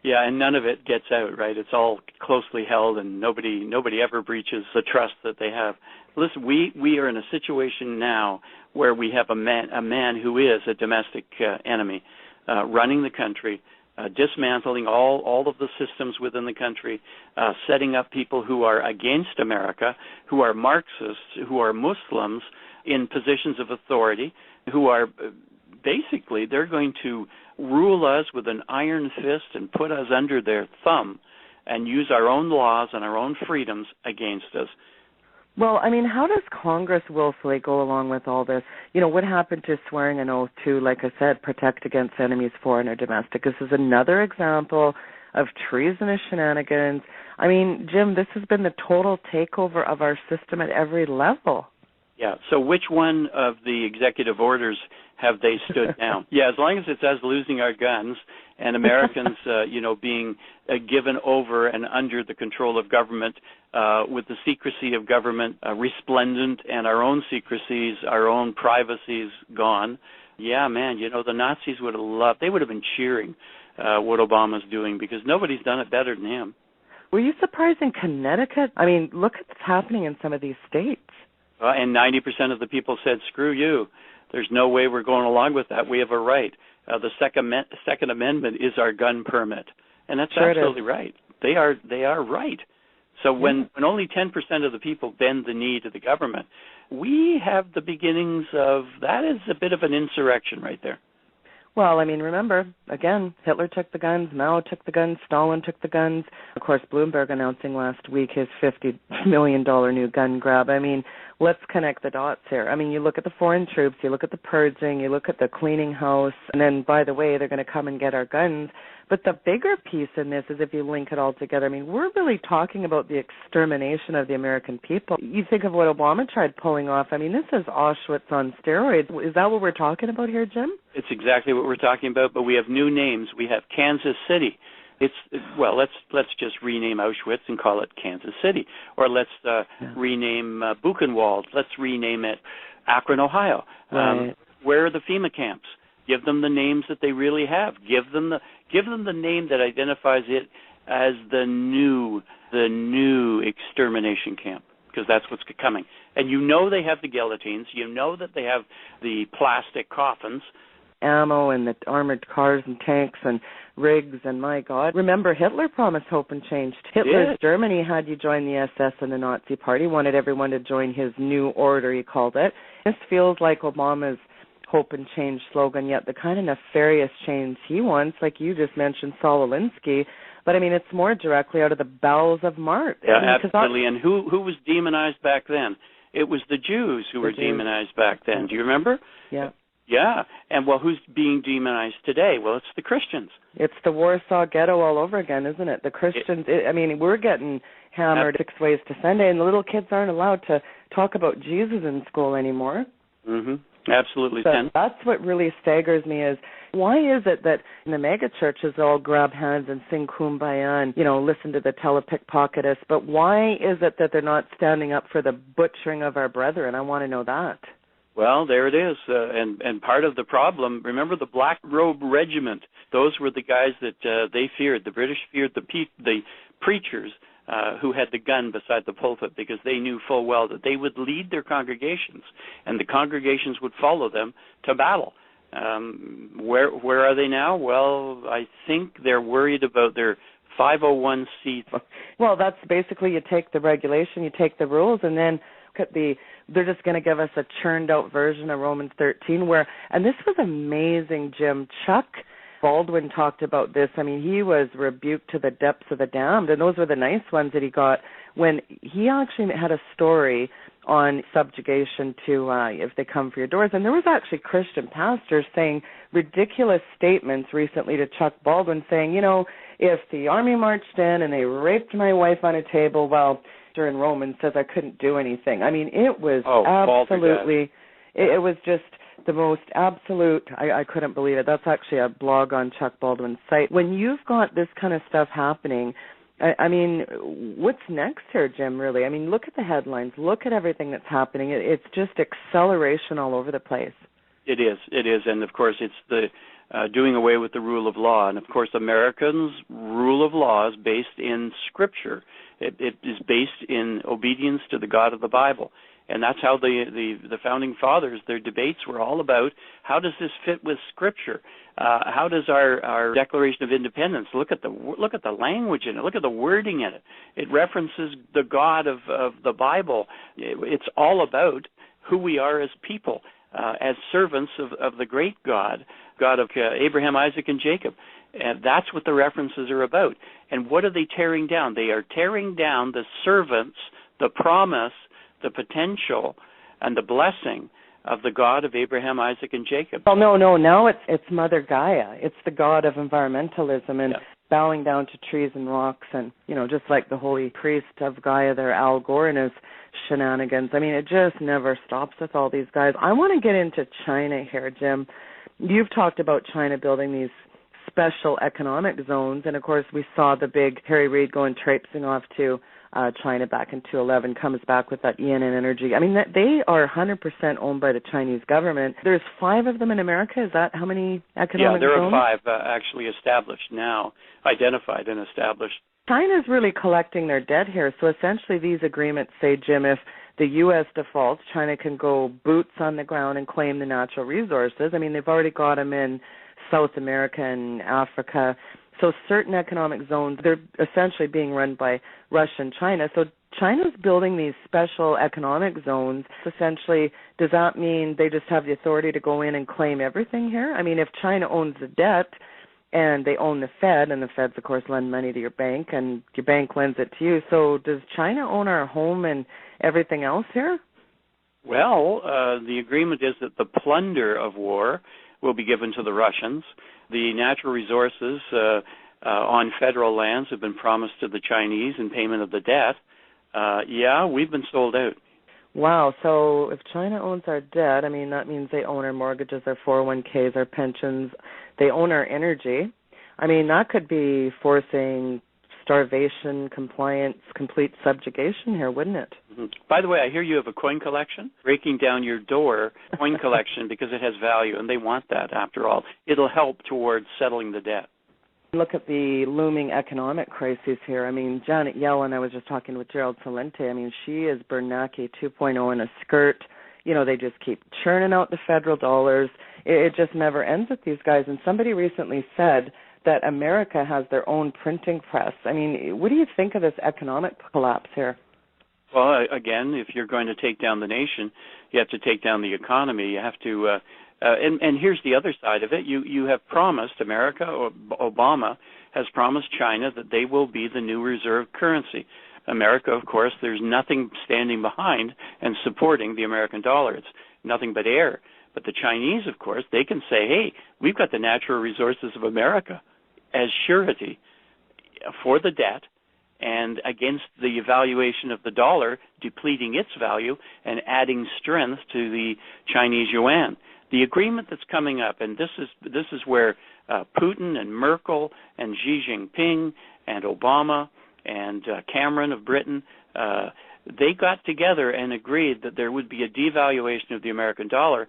Yeah, and none of it gets out, right? It's all closely held, and nobody ever breaches the trust that they have. Listen, we are in a situation now where we have a man who is a domestic enemy running the country, dismantling all of the systems within the country, setting up people who are against America, who are Marxists, who are Muslims in positions of authority, who are basically they're going to rule us with an iron fist and put us under their thumb and use our own laws and our own freedoms against us. Well, I mean, how does Congress willfully go along with all this? You know, what happened to swearing an oath to, like I said, protect against enemies, foreign or domestic? This is another example of treasonous shenanigans. I mean, Jim, this has been the total takeover of our system at every level. Yeah, so which one of the executive orders have they stood down? Yeah, as long as it says losing our guns and Americans, being given over and under the control of government with the secrecy of government resplendent and our own secrecies, our own privacies gone. Yeah, man, the Nazis would have loved, they would have been cheering what Obama's doing because nobody's done it better than him. Were you surprised in Connecticut? I mean, look at what's happening in some of these states. And 90% of the people said, screw you. There's no way we're going along with that. We have a right. The Second Amendment is our gun permit. And that's sure absolutely right. They are right. So when only 10% of the people bend the knee to the government, we have the beginnings of, that is a bit of an insurrection right there. Well, I mean, remember, again, Hitler took the guns, Mao took the guns, Stalin took the guns. Of course, Bloomberg announcing last week his $50 million new gun grab. I mean, let's connect the dots here. I mean, you look at the foreign troops, you look at the purging, you look at the cleaning house, and then, by the way, they're going to come and get our guns. But the bigger piece in this is if you link it all together, I mean, we're really talking about the extermination of the American people. You think of what Obama tried pulling off. I mean, this is Auschwitz on steroids. Is that what we're talking about here, Jim? It's exactly what we're talking about, but we have new names. We have Kansas City. Let's just rename Auschwitz and call it Kansas City. Or let's rename Buchenwald. Let's rename it Akron, Ohio. Right. Where are the FEMA camps? Give them the names that they really have. Give them the name that identifies it as the new extermination camp, because that's what's coming. And they have the guillotines. That they have the plastic coffins. Ammo and the armored cars and tanks and rigs, and my God. Remember, Hitler promised hope and change. Hitler's Germany had you join the SS and the Nazi Party, wanted everyone to join his new order, he called it. This feels like Obama's hope and change slogan, yet the kind of nefarious change he wants, like you just mentioned, Saul Zilinsky, but I mean, it's more directly out of the bowels of Mark. Yeah, absolutely. And who was demonized back then? It was the Jews who were demonized back then. Do you remember? Yeah. Yeah, and who's being demonized today? Well, it's the Christians. It's the Warsaw Ghetto all over again, isn't it? The Christians, we're getting hammered 6 ways to Sunday, and the little kids aren't allowed to talk about Jesus in school anymore. Mm-hmm. Absolutely. So that's what really staggers me is, why is it that in the mega churches all grab hands and sing Kumbaya and, listen to the telepickpocketists, but why is it that they're not standing up for the butchering of our brethren? I want to know that. Well, there it is, and part of the problem, remember the Black Robe Regiment, those were the guys that they feared. The British feared the preachers who had the gun beside the pulpit, because they knew full well that they would lead their congregations, and the congregations would follow them to battle. Where are they now? Well, I think they're worried about their 501c. Well, that's basically, you take the regulation, you take the rules, and then they're just going to give us a churned out version of Romans 13 and this was amazing, Jim. Chuck Baldwin talked about this. I mean, he was rebuked to the depths of the damned, and those were the nice ones that he got when he actually had a story on subjugation to if they come for your doors. And there was actually Christian pastors saying ridiculous statements recently to Chuck Baldwin saying, if the army marched in and they raped my wife on a table, well, in Romans says I couldn't do anything. I mean, it was absolutely, it was just the most absolute, I couldn't believe it. That's actually a blog on Chuck Baldwin's site. When you've got this kind of stuff happening, I mean, what's next here, Jim, really? I mean, look at the headlines. Look at everything that's happening. It's just acceleration all over the place. It is. And, of course, it's the doing away with the rule of law. And, of course, Americans' rule of law is based in Scripture. It is based in obedience to the God of the Bible. And that's how the Founding Fathers, their debates were all about, how does this fit with Scripture? How does our Declaration of Independence, look at the language in it, look at the wording in it. It references the God of the Bible. It's all about who we are as people. as servants of the great God of Abraham, Isaac, and Jacob. And that's what the references are about. And what are they tearing down? They are tearing down the servants, the promise, the potential, and the blessing of the God of Abraham, Isaac, and Jacob. Well, no. Now it's Mother Gaia. It's the God of environmentalism and bowing down to trees and rocks, and just like the holy priest of Gaia there, Al Gore, and his shenanigans. I mean, it just never stops with all these guys. I want to get into China here, Jim. You've talked about China building these special economic zones, and of course we saw the big Harry Reid going traipsing off to China back in 2011, comes back with that ENN Energy. I mean, they are 100% owned by the Chinese government. There's 5 of them in America. Is that how many economic zones? Yeah, there are 5 actually established now, identified and established. China's really collecting their debt here. So essentially these agreements say, Jim, if the U.S. defaults, China can go boots on the ground and claim the natural resources. I mean, they've already got them in South America and Africa. So certain economic zones, they're essentially being run by Russia and China. So China's building these special economic zones. Essentially, does that mean they just have the authority to go in and claim everything here? I mean, if China owns the debt and they own the Fed, and the Feds, of course, lend money to your bank, and your bank lends it to you, so does China own our home and everything else here? Well, the agreement is that the plunder of war will be given to the Russians. The natural resources on federal lands have been promised to the Chinese in payment of the debt. We've been sold out. Wow, so if China owns our debt, I mean, that means they own our mortgages, our 401ks, our pensions, they own our energy. I mean, that could be forcing starvation, compliance, complete subjugation here, wouldn't it? Mm-hmm. By the way, I hear you have a coin collection. Breaking down your door coin collection because it has value, and they want that after all. It'll help towards settling the debt. Look at the looming economic crisis here. I mean, Janet Yellen, I was just talking with Gerald Celente. I mean, she is Bernanke 2.0 in a skirt. They just keep churning out the federal dollars. It just never ends with these guys. And somebody recently said that America has their own printing press. I mean, what do you think of this economic collapse here? Well, again, if you're going to take down the nation, you have to take down the economy. You have to, and here's the other side of it. You have promised, America, or Obama has promised China that they will be the new reserve currency. America, of course, there's nothing standing behind and supporting the American dollar. It's nothing but air. But the Chinese, of course, they can say, hey, we've got the natural resources of America as surety for the debt and against the evaluation of the dollar depleting its value and adding strength to the Chinese yuan. The agreement that's coming up, and this is where Putin and Merkel and Xi Jinping and Obama and Cameron of Britain, they got together and agreed that there would be a devaluation of the American dollar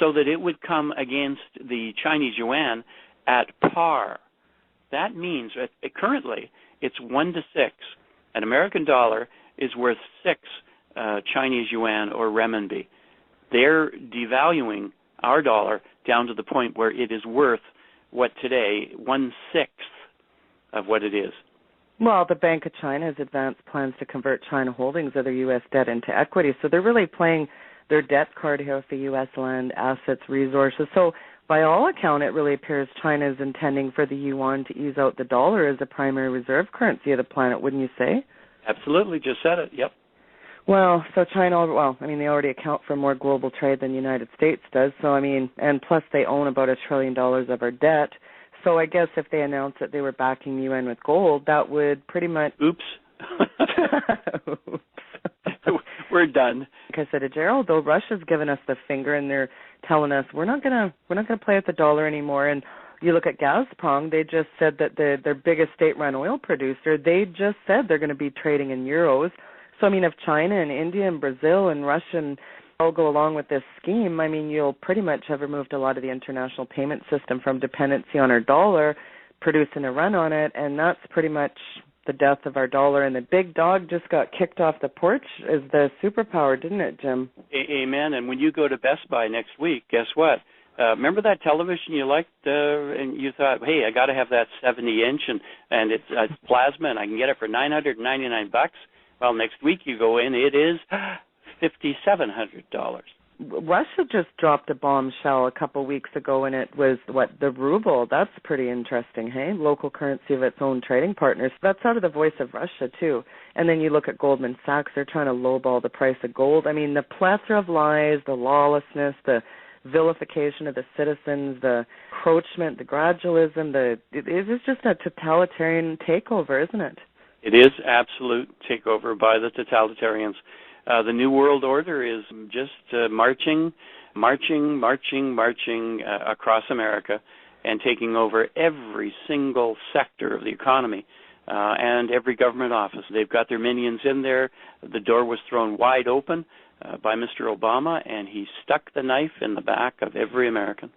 so that it would come against the Chinese yuan at par. That means currently it's 1 to 6. An American dollar is worth 6 Chinese yuan or renminbi. They're devaluing our dollar down to the point where it is worth what today 1/6 of what it is. Well, the Bank of China has advanced plans to convert China holdings of their U.S. debt into equity. So they're really playing their debt card here with the U.S. land, assets, resources. So by all account, it really appears China is intending for the yuan to ease out the dollar as a primary reserve currency of the planet, wouldn't you say? Absolutely. Just said it. Yep. Well, so China, they already account for more global trade than the United States does. So, and plus they own about $1 trillion of our debt. So I guess if they announced that they were backing the UN with gold, that would pretty much... Oops. We're done. Like I said to Gerald, though, Russia's given us the finger, and they're telling us we're not gonna play with the dollar anymore. And you look at Gazprom; they just said that their biggest state-run oil producer, they just said they're going to be trading in euros. So if China and India and Brazil and Russia all go along with this scheme, you'll pretty much have removed a lot of the international payment system from dependency on our dollar, producing a run on it, and that's pretty much the death of our dollar. And the big dog just got kicked off the porch as the superpower, didn't it, Jim? Amen. And when you go to Best Buy next week, guess what? Remember that television you liked and you thought, hey, I got to have that 70-inch and it's plasma and I can get it for $999? Well, next week you go in, it is $5,700. Russia just dropped a bombshell a couple weeks ago, and it was, the ruble. That's pretty interesting, hey? Local currency of its own trading partners. That's out of the voice of Russia, too. And then you look at Goldman Sachs, they're trying to lowball the price of gold. I mean, the plethora of lies, the lawlessness, the vilification of the citizens, the encroachment, the gradualism, it is just a totalitarian takeover, isn't it? It is absolute takeover by the totalitarians. The New World Order is just marching across America and taking over every single sector of the economy and every government office. They've got their minions in there. The door was thrown wide open by Mr. Obama, and he stuck the knife in the back of every American.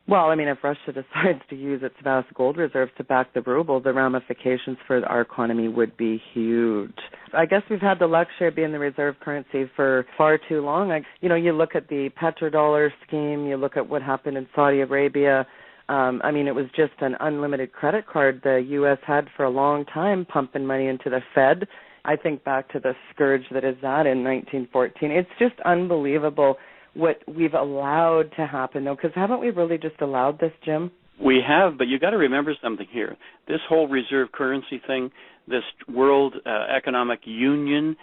Well, I mean, if Russia decides to use its vast gold reserves to back the ruble, the ramifications for our economy would be huge. I guess we've had the luxury of being the reserve currency for far too long. You look at the petrodollar scheme, you look at what happened in Saudi Arabia. I mean, it was just an unlimited credit card the U.S. had for a long time, pumping money into the Fed. I think back to the scourge that is that in 1914. It's just unbelievable what we've allowed to happen, though, because haven't we really just allowed this, Jim? We have, but you got to remember something here. This whole reserve currency thing, this World Economic Union,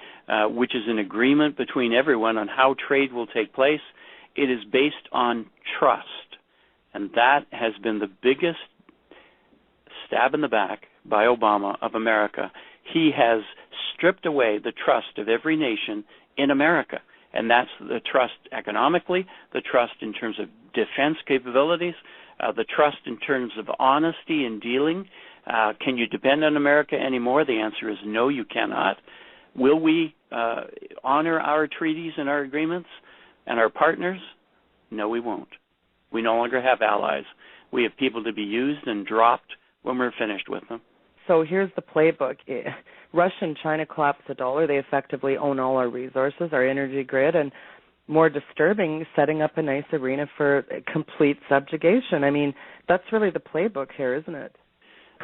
which is an agreement between everyone on how trade will take place, it is based on trust. And that has been the biggest stab in the back by Obama of America. He has stripped away the trust of every nation in America. And that's the trust economically, the trust in terms of defense capabilities, the trust in terms of honesty in dealing. Can you depend on America anymore? The answer is no, you cannot. Will we honor our treaties and our agreements and our partners? No, we won't. We no longer have allies. We have people to be used and dropped when we're finished with them. So here's the playbook. Russia and China collapse the dollar. They effectively own all our resources, our energy grid, and more disturbing, setting up a nice arena for complete subjugation. I mean, that's really the playbook here, isn't it?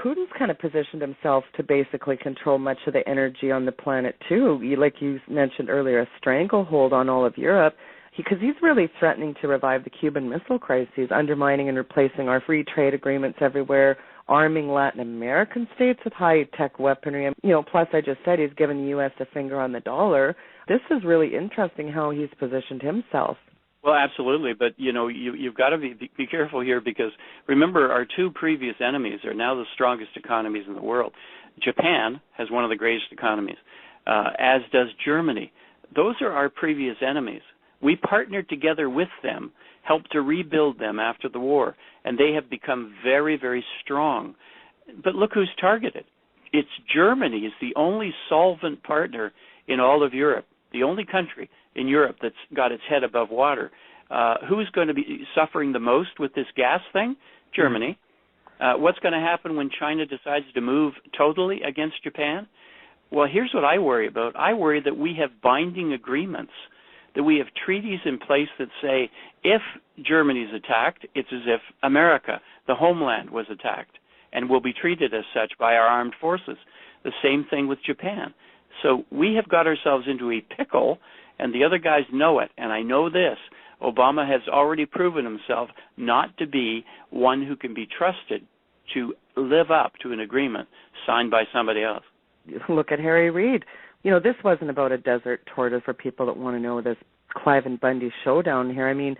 Putin's kind of positioned himself to basically control much of the energy on the planet, too. Like you mentioned earlier, a stranglehold on all of Europe, because he's really threatening to revive the Cuban Missile Crisis, undermining and replacing our free trade agreements everywhere, arming Latin American states with high-tech weaponry. And, plus I just said he's given the U.S. a finger on the dollar. This is really interesting how he's positioned himself. Well, absolutely, but, you've got to be careful here because, remember, our two previous enemies are now the strongest economies in the world. Japan has one of the greatest economies, as does Germany. Those are our previous enemies. We partnered together with them, helped to rebuild them after the war, and they have become very, very strong. But look who's targeted. It's Germany is the only solvent partner in all of Europe, the only country in Europe that's got its head above water. Who's going to be suffering the most with this gas thing? Germany. What's going to happen when China decides to move totally against Japan? Well, here's what I worry about. I worry that we have binding agreements, that we have treaties in place that say if Germany's attacked, it's as if America, the homeland, was attacked and will be treated as such by our armed forces. The same thing with Japan. So we have got ourselves into a pickle, and the other guys know it, and I know this. Obama has already proven himself not to be one who can be trusted to live up to an agreement signed by somebody else. Look at Harry Reid. This wasn't about a desert tortoise for people that want to know this Clive and Bundy showdown here. I mean,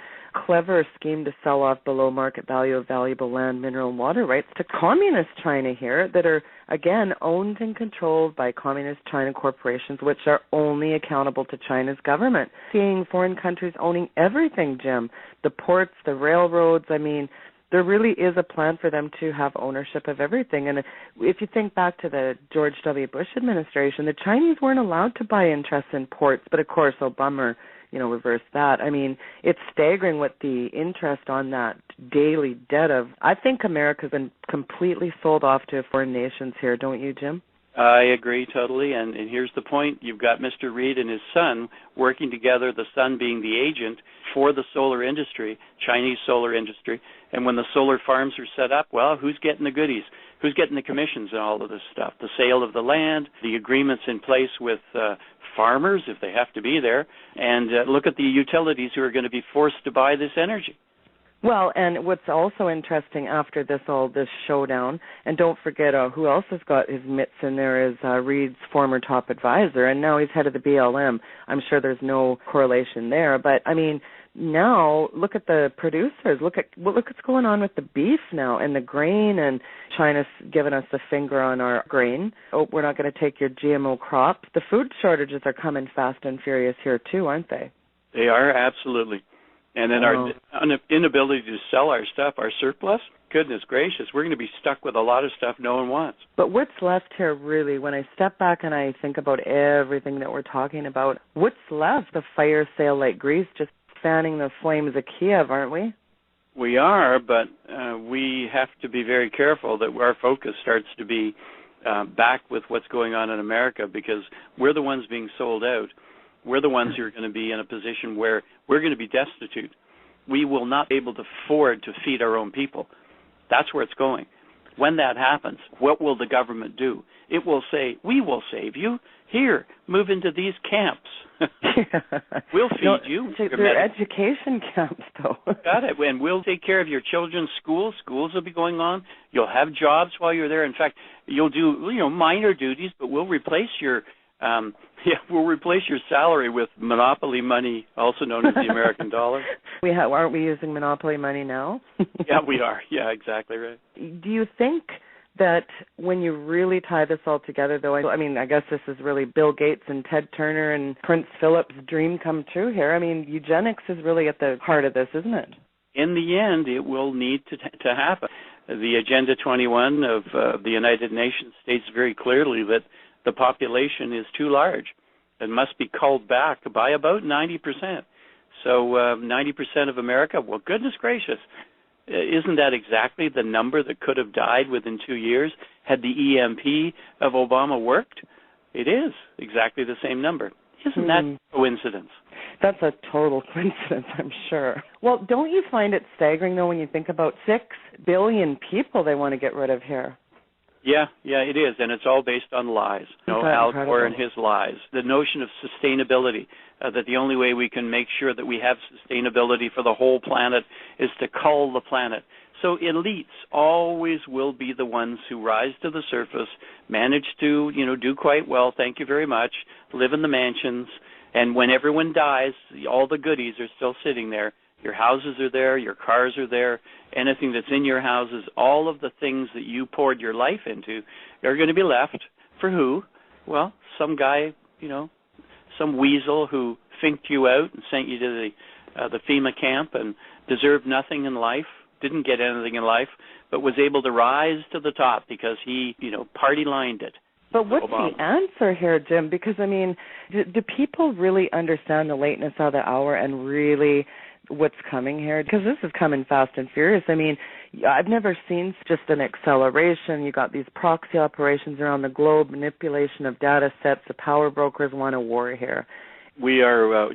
clever scheme to sell off below market value of valuable land, mineral, and water rights to communist China here that are, again, owned and controlled by communist China corporations, which are only accountable to China's government. Seeing foreign countries owning everything, Jim, the ports, the railroads, I mean, there really is a plan for them to have ownership of everything. And if you think back to the George W. Bush administration, the Chinese weren't allowed to buy interests in ports, but of course Obama, reversed that. I mean, it's staggering what the interest on that daily debt of, I think America's been completely sold off to foreign nations here, don't you, Jim? I agree totally, and here's the point. You've got Mr. Reid and his son working together, the son being the agent for the solar industry, Chinese solar industry, and when the solar farms are set up, well, who's getting the goodies? Who's getting the commissions and all of this stuff? The sale of the land, the agreements in place with farmers, if they have to be there, and look at the utilities who are going to be forced to buy this energy. Well, and what's also interesting after this showdown, and don't forget who else has got his mitts in there is Reid's former top advisor, and now he's head of the BLM. I'm sure there's no correlation there, but I mean, now look at the producers. Look what's going on with the beef now and the grain, and China's given us the finger on our grain. Oh, we're not going to take your GMO crops. The food shortages are coming fast and furious here too, aren't they? They are, absolutely. And then our inability to sell our stuff, our surplus, goodness gracious, we're going to be stuck with a lot of stuff no one wants. But what's left here really, when I step back and I think about everything that we're talking about, what's left? The fire sale like grease, just fanning the flames of Kiev, aren't we? We are, but we have to be very careful that our focus starts to be back with what's going on in America, because we're the ones being sold out. We're the ones who are going to be in a position where we're going to be destitute. We will not be able to afford to feed our own people. That's where it's going. When that happens, what will the government do? It will say, we will save you. Here, move into these camps. We'll feed you. They're education camps, though. Got it. And we'll take care of your children's schools. Schools will be going on. You'll have jobs while you're there. In fact, you'll do minor duties, but we'll replace your salary with monopoly money, also known as the American dollar. Aren't we using monopoly money now? Yeah, we are. Yeah, exactly right. Do you think that when you really tie this all together, though, I mean, I guess this is really Bill Gates and Ted Turner and Prince Philip's dream come true here. I mean, eugenics is really at the heart of this, isn't it? In the end, it will need to happen. The Agenda 21 of the United Nations states very clearly that the population is too large and must be culled back by about 90%. So 90% of America, well, goodness gracious, isn't that exactly the number that could have died within 2 years had the EMP of Obama worked? It is exactly the same number. Isn't that a coincidence? That's a total coincidence, I'm sure. Well, don't you find it staggering, though, when you think about 6 billion people they want to get rid of here? Yeah, it is, and it's all based on lies. Al Gore and his lies. The notion of sustainability, that the only way we can make sure that we have sustainability for the whole planet is to cull the planet. So elites always will be the ones who rise to the surface, manage to, do quite well, thank you very much, live in the mansions, and when everyone dies, all the goodies are still sitting there. Your houses are there, your cars are there, anything that's in your houses, all of the things that you poured your life into are going to be left for who? Well, some guy, some weasel who finked you out and sent you to the FEMA camp and deserved nothing in life, didn't get anything in life, but was able to rise to the top because he, party-lined it. But what's the answer here, Jim? Because, I mean, do people really understand the lateness of the hour and really what's coming here? Because this is coming fast and furious. I mean, I've never seen just an acceleration. You got these proxy operations around the globe, manipulation of data sets. The power brokers want a war here. We are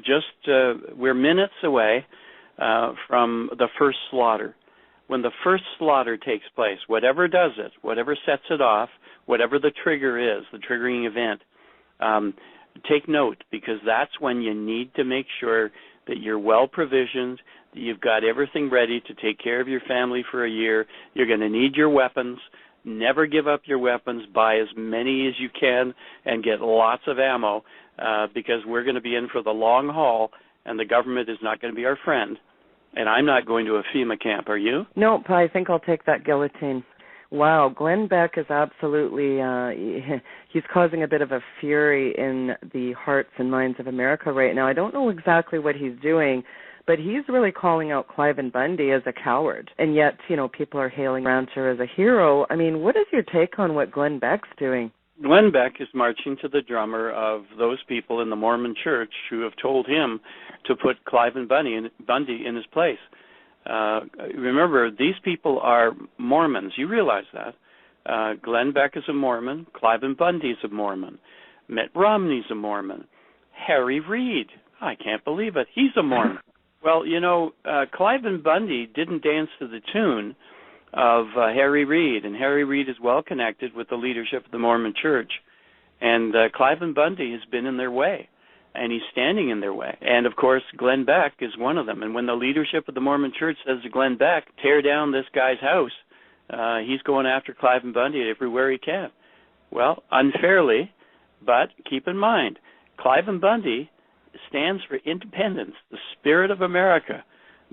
we're minutes away from the first slaughter. When the first slaughter takes place, whatever does it, whatever sets it off, whatever the trigger is, the triggering event, take note, because that's when you need to make sure that you're well provisioned, that you've got everything ready to take care of your family for a year. You're going to need your weapons. Never give up your weapons. Buy as many as you can and get lots of ammo, because we're going to be in for the long haul, and the government is not going to be our friend. And I'm not going to a FEMA camp. Are you? Nope, I think I'll take that guillotine. Wow, Glenn Beck is absolutely, he's causing a bit of a fury in the hearts and minds of America right now. I don't know exactly what he's doing, but he's really calling out Cliven Bundy as a coward. And yet, people are hailing Rancher as a hero. I mean, what is your take on what Glenn Beck's doing? Glenn Beck is marching to the drummer of those people in the Mormon church who have told him to put Cliven Bundy in his place. Remember, these people are Mormons. You realize that. Glenn Beck is a Mormon. Cliven Bundy is a Mormon. Mitt Romney's a Mormon. Harry Reid, I can't believe it, he's a Mormon. Well, Cliven Bundy didn't dance to the tune of Harry Reid, and Harry Reid is well connected with the leadership of the Mormon Church. And Cliven Bundy has been in their way, and he's standing in their way. And, of course, Glenn Beck is one of them. And when the leadership of the Mormon Church says to Glenn Beck, tear down this guy's house, he's going after Cliven Bundy everywhere he can. Well, unfairly, but keep in mind, Cliven Bundy stands for independence, the spirit of America,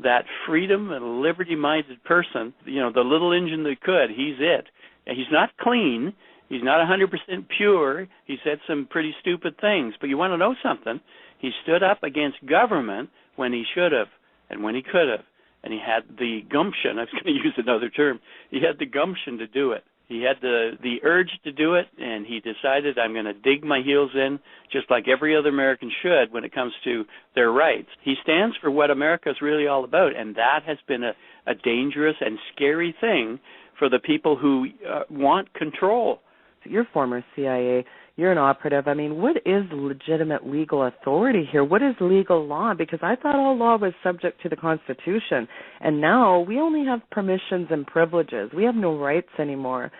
that freedom and liberty-minded person, the little engine that could, he's it. And he's not clean. He's not 100% pure. He said some pretty stupid things. But you want to know something? He stood up against government when he should have and when he could have. And he had the gumption. I was going to use another term. He had the gumption to do it. He had the urge to do it, and he decided, I'm going to dig my heels in, just like every other American should when it comes to their rights. He stands for what America is really all about, and that has been a dangerous and scary thing for the people who want control. You're former CIA. You're an operative. I mean, what is legitimate legal authority here? What is legal law? Because I thought all law was subject to the Constitution, and now we only have permissions and privileges. We have no rights anymore.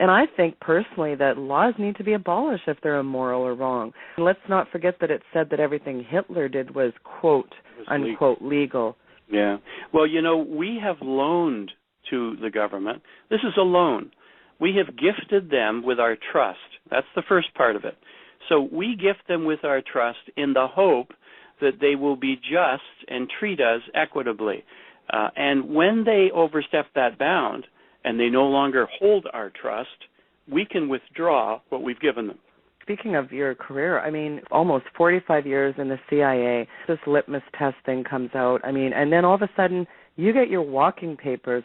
And I think personally that laws need to be abolished if they're immoral or wrong. And let's not forget that it said that everything Hitler did was, quote, unquote, legal. Yeah. Well, we have loaned to the government. This is a loan. We have gifted them with our trust. That's the first part of it. So we gift them with our trust in the hope that they will be just and treat us equitably. And when they overstep that bound and they no longer hold our trust, we can withdraw what we've given them. Speaking of your career, I mean, almost 45 years in the CIA, this litmus test thing comes out. I mean, and then all of a sudden you get your walking papers.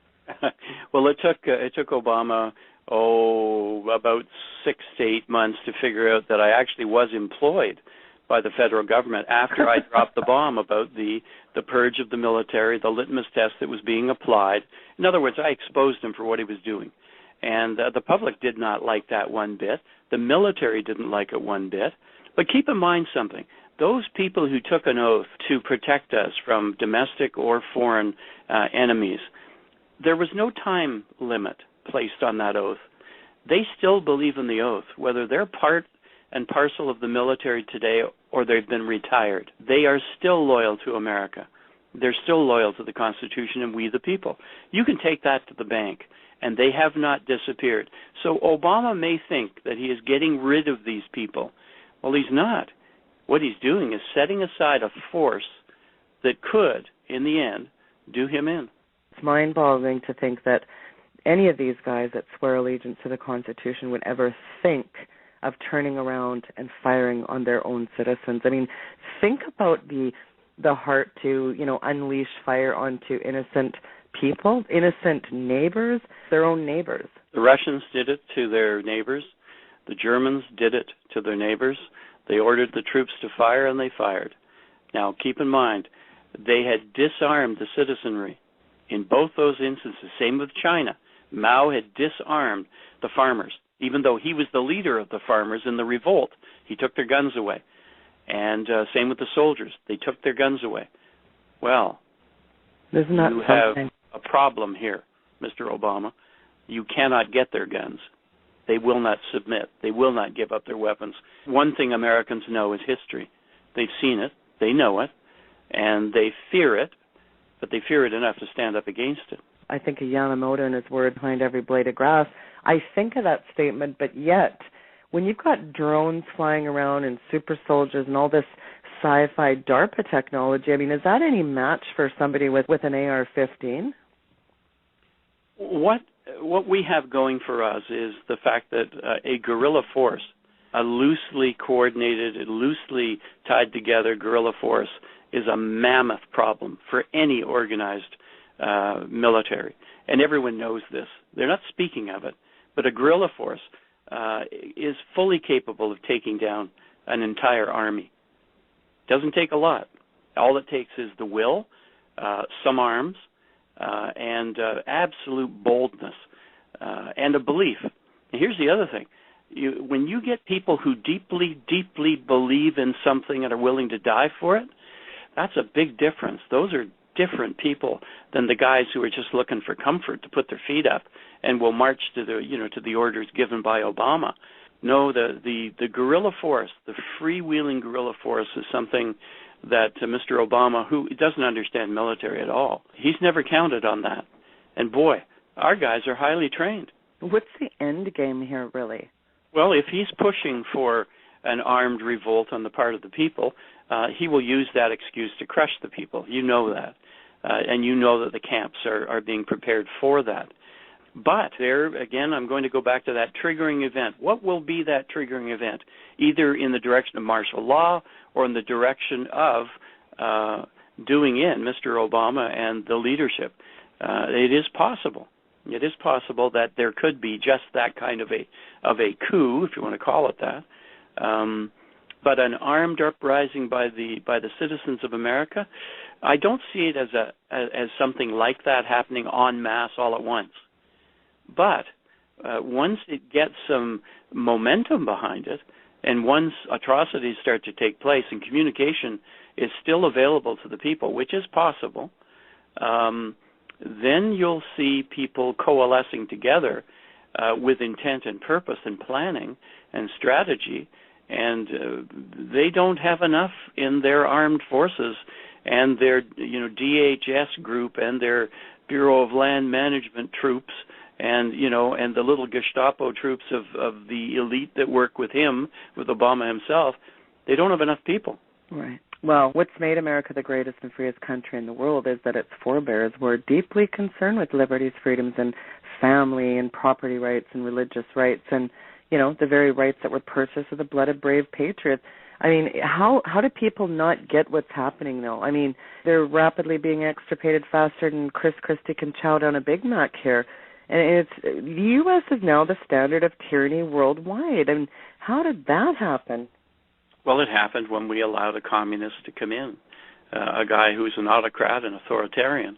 Well, it took Obama about 6 to 8 months to figure out that I actually was employed by the federal government after I dropped the bomb about the purge of the military, the litmus test that was being applied. In other words, I exposed him for what he was doing. And the public did not like that one bit. The military didn't like it one bit. But keep in mind something. Those people who took an oath to protect us from domestic or foreign enemies, there was no time limit placed on that oath. They still believe in the oath, whether they're part and parcel of the military today or they've been retired. They are still loyal to America. They're still loyal to the Constitution and we the people. You can take that to the bank, and they have not disappeared. So Obama may think that he is getting rid of these people. Well, he's not. What he's doing is setting aside a force that could, in the end, do him in. It's mind-boggling to think that any of these guys that swear allegiance to the Constitution would ever think of turning around and firing on their own citizens. I mean, think about the heart to, unleash fire onto innocent people, innocent neighbors, their own neighbors. The Russians did it to their neighbors. The Germans did it to their neighbors. They ordered the troops to fire, and they fired. Now, keep in mind, they had disarmed the citizenry in both those instances. Same with China. Mao had disarmed the farmers. Even though he was the leader of the farmers in the revolt, he took their guns away. And same with the soldiers. They took their guns away. Well, isn't that you have a problem here, Mr. Obama. You cannot get their guns. They will not submit. They will not give up their weapons. One thing Americans know is history. They've seen it. They know it. And they fear it, but they fear it enough to stand up against it. I think of Yamamoto and his word behind every blade of grass. I think of that statement, but yet, when you've got drones flying around and super soldiers and all this sci-fi DARPA technology, I mean, is that any match for somebody with an AR-15? What we have going for us is the fact that a guerrilla force, a loosely coordinated, loosely tied together guerrilla force, is a mammoth problem for any organized military. And everyone knows this. They're not speaking of it. But a guerrilla force is fully capable of taking down an entire army. Doesn't take a lot. All it takes is the will, some arms, and absolute boldness, and a belief Here's the other thing. When you get people who deeply, deeply believe in something and are willing to die for it, that's a big difference. Those are different people than the guys who are just looking for comfort to put their feet up and will march to the orders given by Obama. No, the guerrilla force, the freewheeling guerrilla force, is something that Mr. Obama, who doesn't understand military at all, he's never counted on that. And boy, our guys are highly trained. What's the end game here, really? Well, if he's pushing for an armed revolt on the part of the people, he will use that excuse to crush the people. You know that. And you know that the camps are being prepared for that. But there, again, I'm going to go back to that triggering event. What will be that triggering event? Either in the direction of martial law or in the direction of doing in Mr. Obama and the leadership. It is possible. It is possible that there could be just that kind of a coup, if you want to call it that. But an armed uprising by the citizens of America, I don't see it as something like that happening en masse all at once. But once it gets some momentum behind it, and once atrocities start to take place and communication is still available to the people, which is possible, then you'll see people coalescing together with intent and purpose and planning and strategy, and they don't have enough in their armed forces and their DHS group and their Bureau of Land Management troops and the little Gestapo troops of the elite that work with him, with Obama himself. They don't have enough people. Right. Well, what's made America the greatest and freest country in the world is that its forebears were deeply concerned with liberties, freedoms, and family and property rights and religious rights and, the very rights that were purchased with the blood of brave patriots. I mean, how do people not get what's happening, though? I mean, they're rapidly being extirpated faster than Chris Christie can chow down a Big Mac here. And the U.S. is now the standard of tyranny worldwide. I mean, how did that happen? Well, it happened when we allowed a communist to come in, a guy who's an autocrat and authoritarian.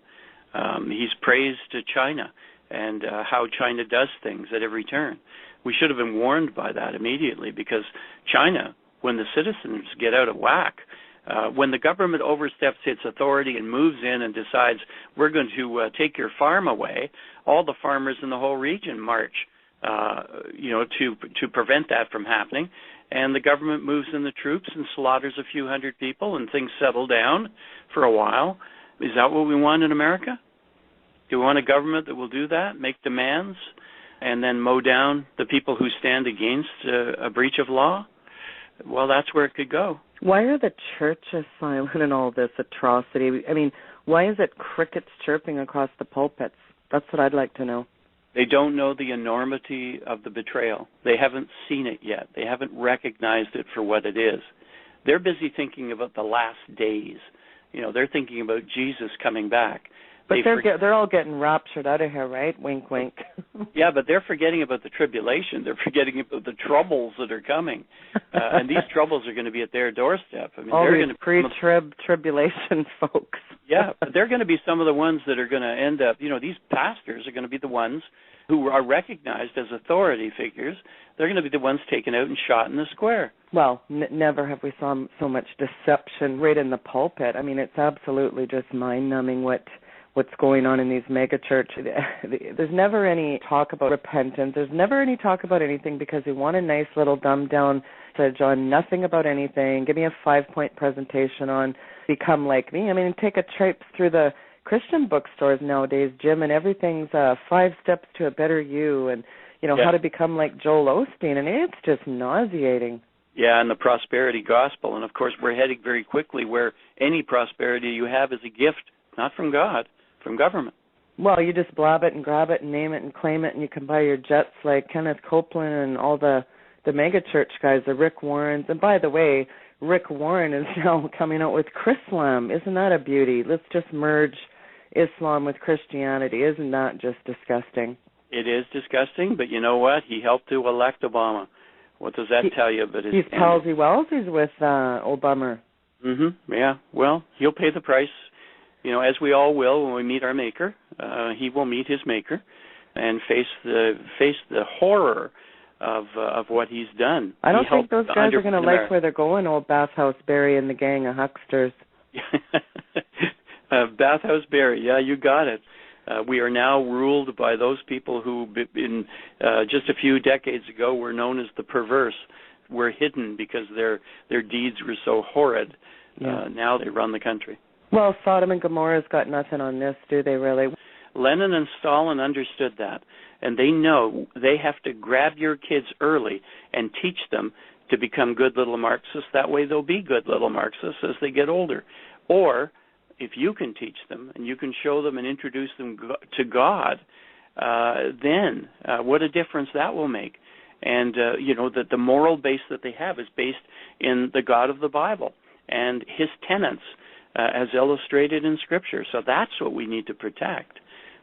He's praised China and how China does things at every turn. We should have been warned by that immediately, because China, when the citizens get out of whack, when the government oversteps its authority and moves in and decides we're going to take your farm away, all the farmers in the whole region march, to prevent that from happening. And the government moves in the troops and slaughters a few hundred people, and things settle down for a while. Is that what we want in America? Do we want a government that will do that, make demands, and then mow down the people who stand against a breach of law? Well, that's where it could go. Why are the churches silent in all this atrocity? I mean, why is it crickets chirping across the pulpits? That's what I'd like to know. They don't know the enormity of the betrayal. They haven't seen it yet. They haven't recognized it for what it is. They're busy thinking about the last days. They're thinking about Jesus coming back. But they're all getting raptured out of here, right? Wink, wink. Yeah, but they're forgetting about the tribulation. They're forgetting about the troubles that are coming. And these troubles are going to be at their doorstep. I mean, all they're these going to pre-tribulation folks. Yeah, but they're going to be some of the ones that are going to end up, these pastors are going to be the ones who are recognized as authority figures. They're going to be the ones taken out and shot in the square. Well, never have we saw so much deception right in the pulpit. I mean, it's absolutely just mind-numbing what's going on in these mega churches. There's never any talk about repentance. There's never any talk about anything, because we want a nice little dumbed-down message on nothing about anything. Give me a 5-point presentation on become like me. I mean, take a traipse through the Christian bookstores nowadays, Jim, and everything's 5 steps to a better you, and how to become like Joel Osteen, and it's just nauseating. Yeah, and the prosperity gospel, and of course we're heading very quickly where any prosperity you have is a gift, not from God, from government. Well, you just blab it and grab it and name it and claim it, and you can buy your jets like Kenneth Copeland and all the mega church guys, the Rick Warrens. And by the way, Rick Warren is now coming out with Chrislam. Isn't that a beauty? Let's just merge Islam with Christianity. Isn't that just disgusting? It is disgusting, but you know what? He helped to elect Obama. What does that tell you? But he's palsy-walsy with Obama. Mm-hmm. Yeah. Well, he'll pay the price, as we all will when we meet our Maker. He will meet his Maker. and face the horror of what he's done. I don't think those guys are going to like where they're going, old Bathhouse Barry and the gang of hucksters. Bathhouse Barry, yeah, you got it. We are now ruled by those people who, in just a few decades ago, were known as the perverse. Were hidden because their deeds were so horrid. Yeah. Now they run the country. Well, Sodom and Gomorrah's got nothing on this, do they really? Lenin and Stalin understood that, and they know they have to grab your kids early and teach them to become good little Marxists. That way they'll be good little Marxists as they get older. Or if you can teach them and you can show them and introduce them to God, then what a difference that will make. And, that the moral base that they have is based in the God of the Bible and his tenets as illustrated in Scripture. So that's what we need to protect.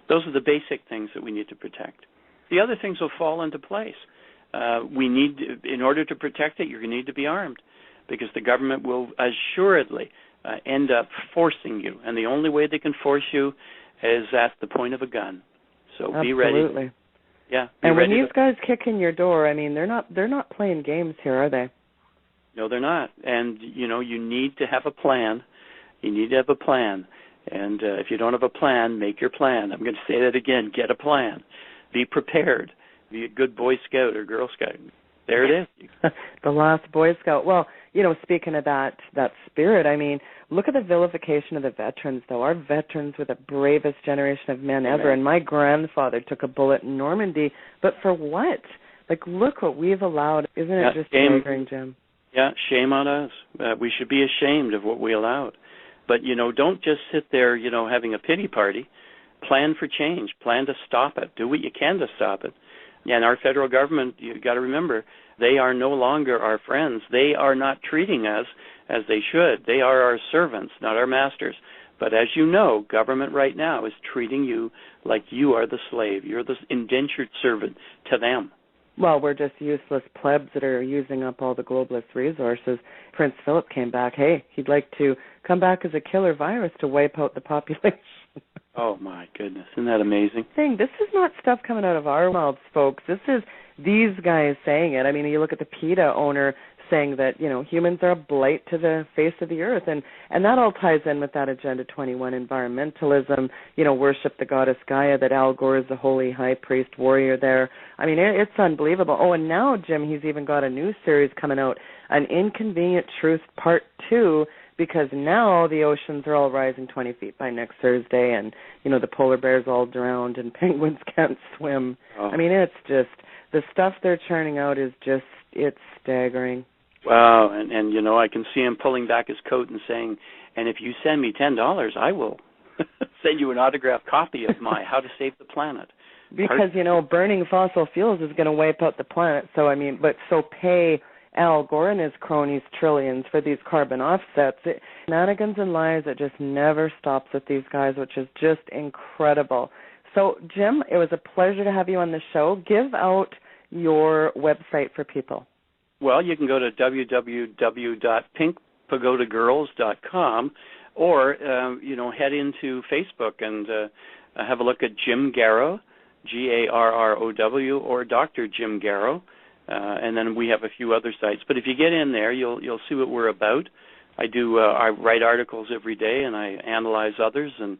Those are the basic things that we need to protect. The other things will fall into place. In order to protect it, you're going to need to be armed because the government will assuredly end up forcing you. And the only way they can force you is at the point of a gun. So be ready. Absolutely. Yeah. And when these guys kick in your door, I mean, they're not playing games here, are they? No, they're not. And, you need to have a plan. You need to have a plan. And if you don't have a plan, make your plan. I'm going to say that again. Get a plan. Be prepared. Be a good Boy Scout or Girl Scout. There it is. The last Boy Scout. Well, speaking of that spirit, I mean, look at the vilification of the veterans, though. Our veterans were the bravest generation of men ever, and my grandfather took a bullet in Normandy. But for what? Like, look what we've allowed. Isn't it just staggering, Jim? Yeah, shame on us. We should be ashamed of what we allowed. But, don't just sit there, having a pity party. Plan for change. Plan to stop it. Do what you can to stop it. And our federal government, you've got to remember, they are no longer our friends. They are not treating us as they should. They are our servants, not our masters. But as you know, government right now is treating you like you are the slave. You're the indentured servant to them. Well, we're just useless plebs that are using up all the globalist resources. Prince Philip came back. Hey, he'd like to come back as a killer virus to wipe out the population. Oh, my goodness. Isn't that amazing? This is not stuff coming out of our mouths, folks. This is these guys saying it. I mean, you look at the PETA owner saying that, humans are a blight to the face of the earth. And that all ties in with that Agenda 21 environmentalism, worship the goddess Gaia, that Al Gore is the holy high priest warrior there. I mean, it's unbelievable. Oh, and now, Jim, he's even got a new series coming out, An Inconvenient Truth Part 2, because now the oceans are all rising 20 feet by next Thursday, and, the polar bears all drowned and penguins can't swim. Oh. I mean, it's just, the stuff they're churning out is just, it's staggering. Wow, and I can see him pulling back his coat and saying, and if you send me $10, I will send you an autographed copy of my How to Save the Planet. Because, burning fossil fuels is going to wipe out the planet. So, pay Al Gore and his cronies trillions for these carbon offsets. Shenanigans and lies, it just never stops with these guys, which is just incredible. So, Jim, it was a pleasure to have you on the show. Give out your website for people. Well, you can go to www.pinkpagodagirls.com or, head into Facebook and have a look at Jim Garrow, Garrow, or Dr. Jim Garrow. And then we have a few other sites. But if you get in there, you'll see what we're about. I write articles every day, and I analyze others and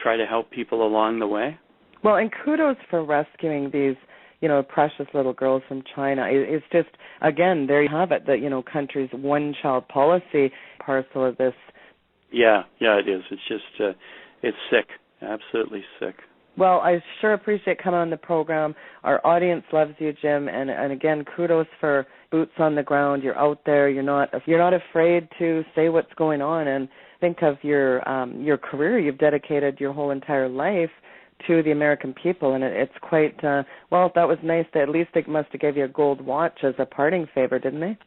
try to help people along the way. Well, and kudos for rescuing these, precious little girls from China. It's just, again, there you have it, the, country's one-child policy parcel of this. Yeah, it is. It's just, it's sick, absolutely sick. Well, I sure appreciate coming on the program. Our audience loves you, Jim, and again, kudos for boots on the ground. You're out there. You're not afraid to say what's going on. And think of your career. You've dedicated your whole entire life to the American people, and it's quite. Well, that was nice. At least they must have gave you a gold watch as a parting favor, didn't they?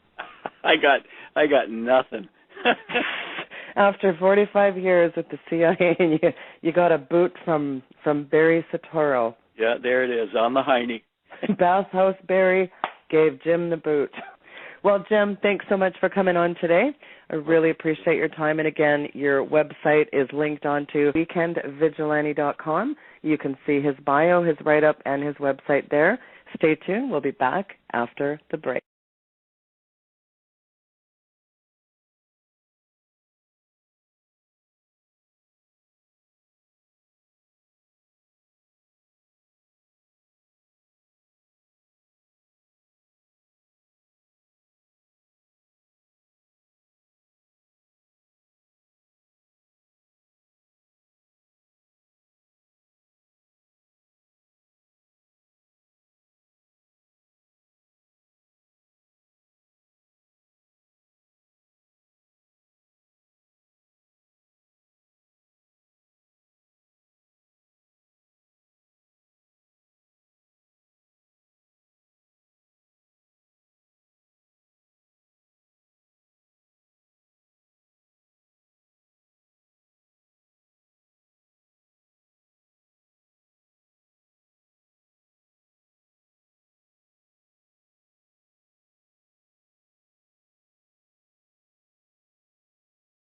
I got nothing. After 45 years with the CIA, and you got a boot from Barry Soetoro. Yeah, there it is, on the hiney. Bathhouse Barry gave Jim the boot. Well, Jim, thanks so much for coming on today. I really appreciate your time. And again, your website is linked onto weekendvigilante.com. You can see his bio, his write-up, and his website there. Stay tuned. We'll be back after the break.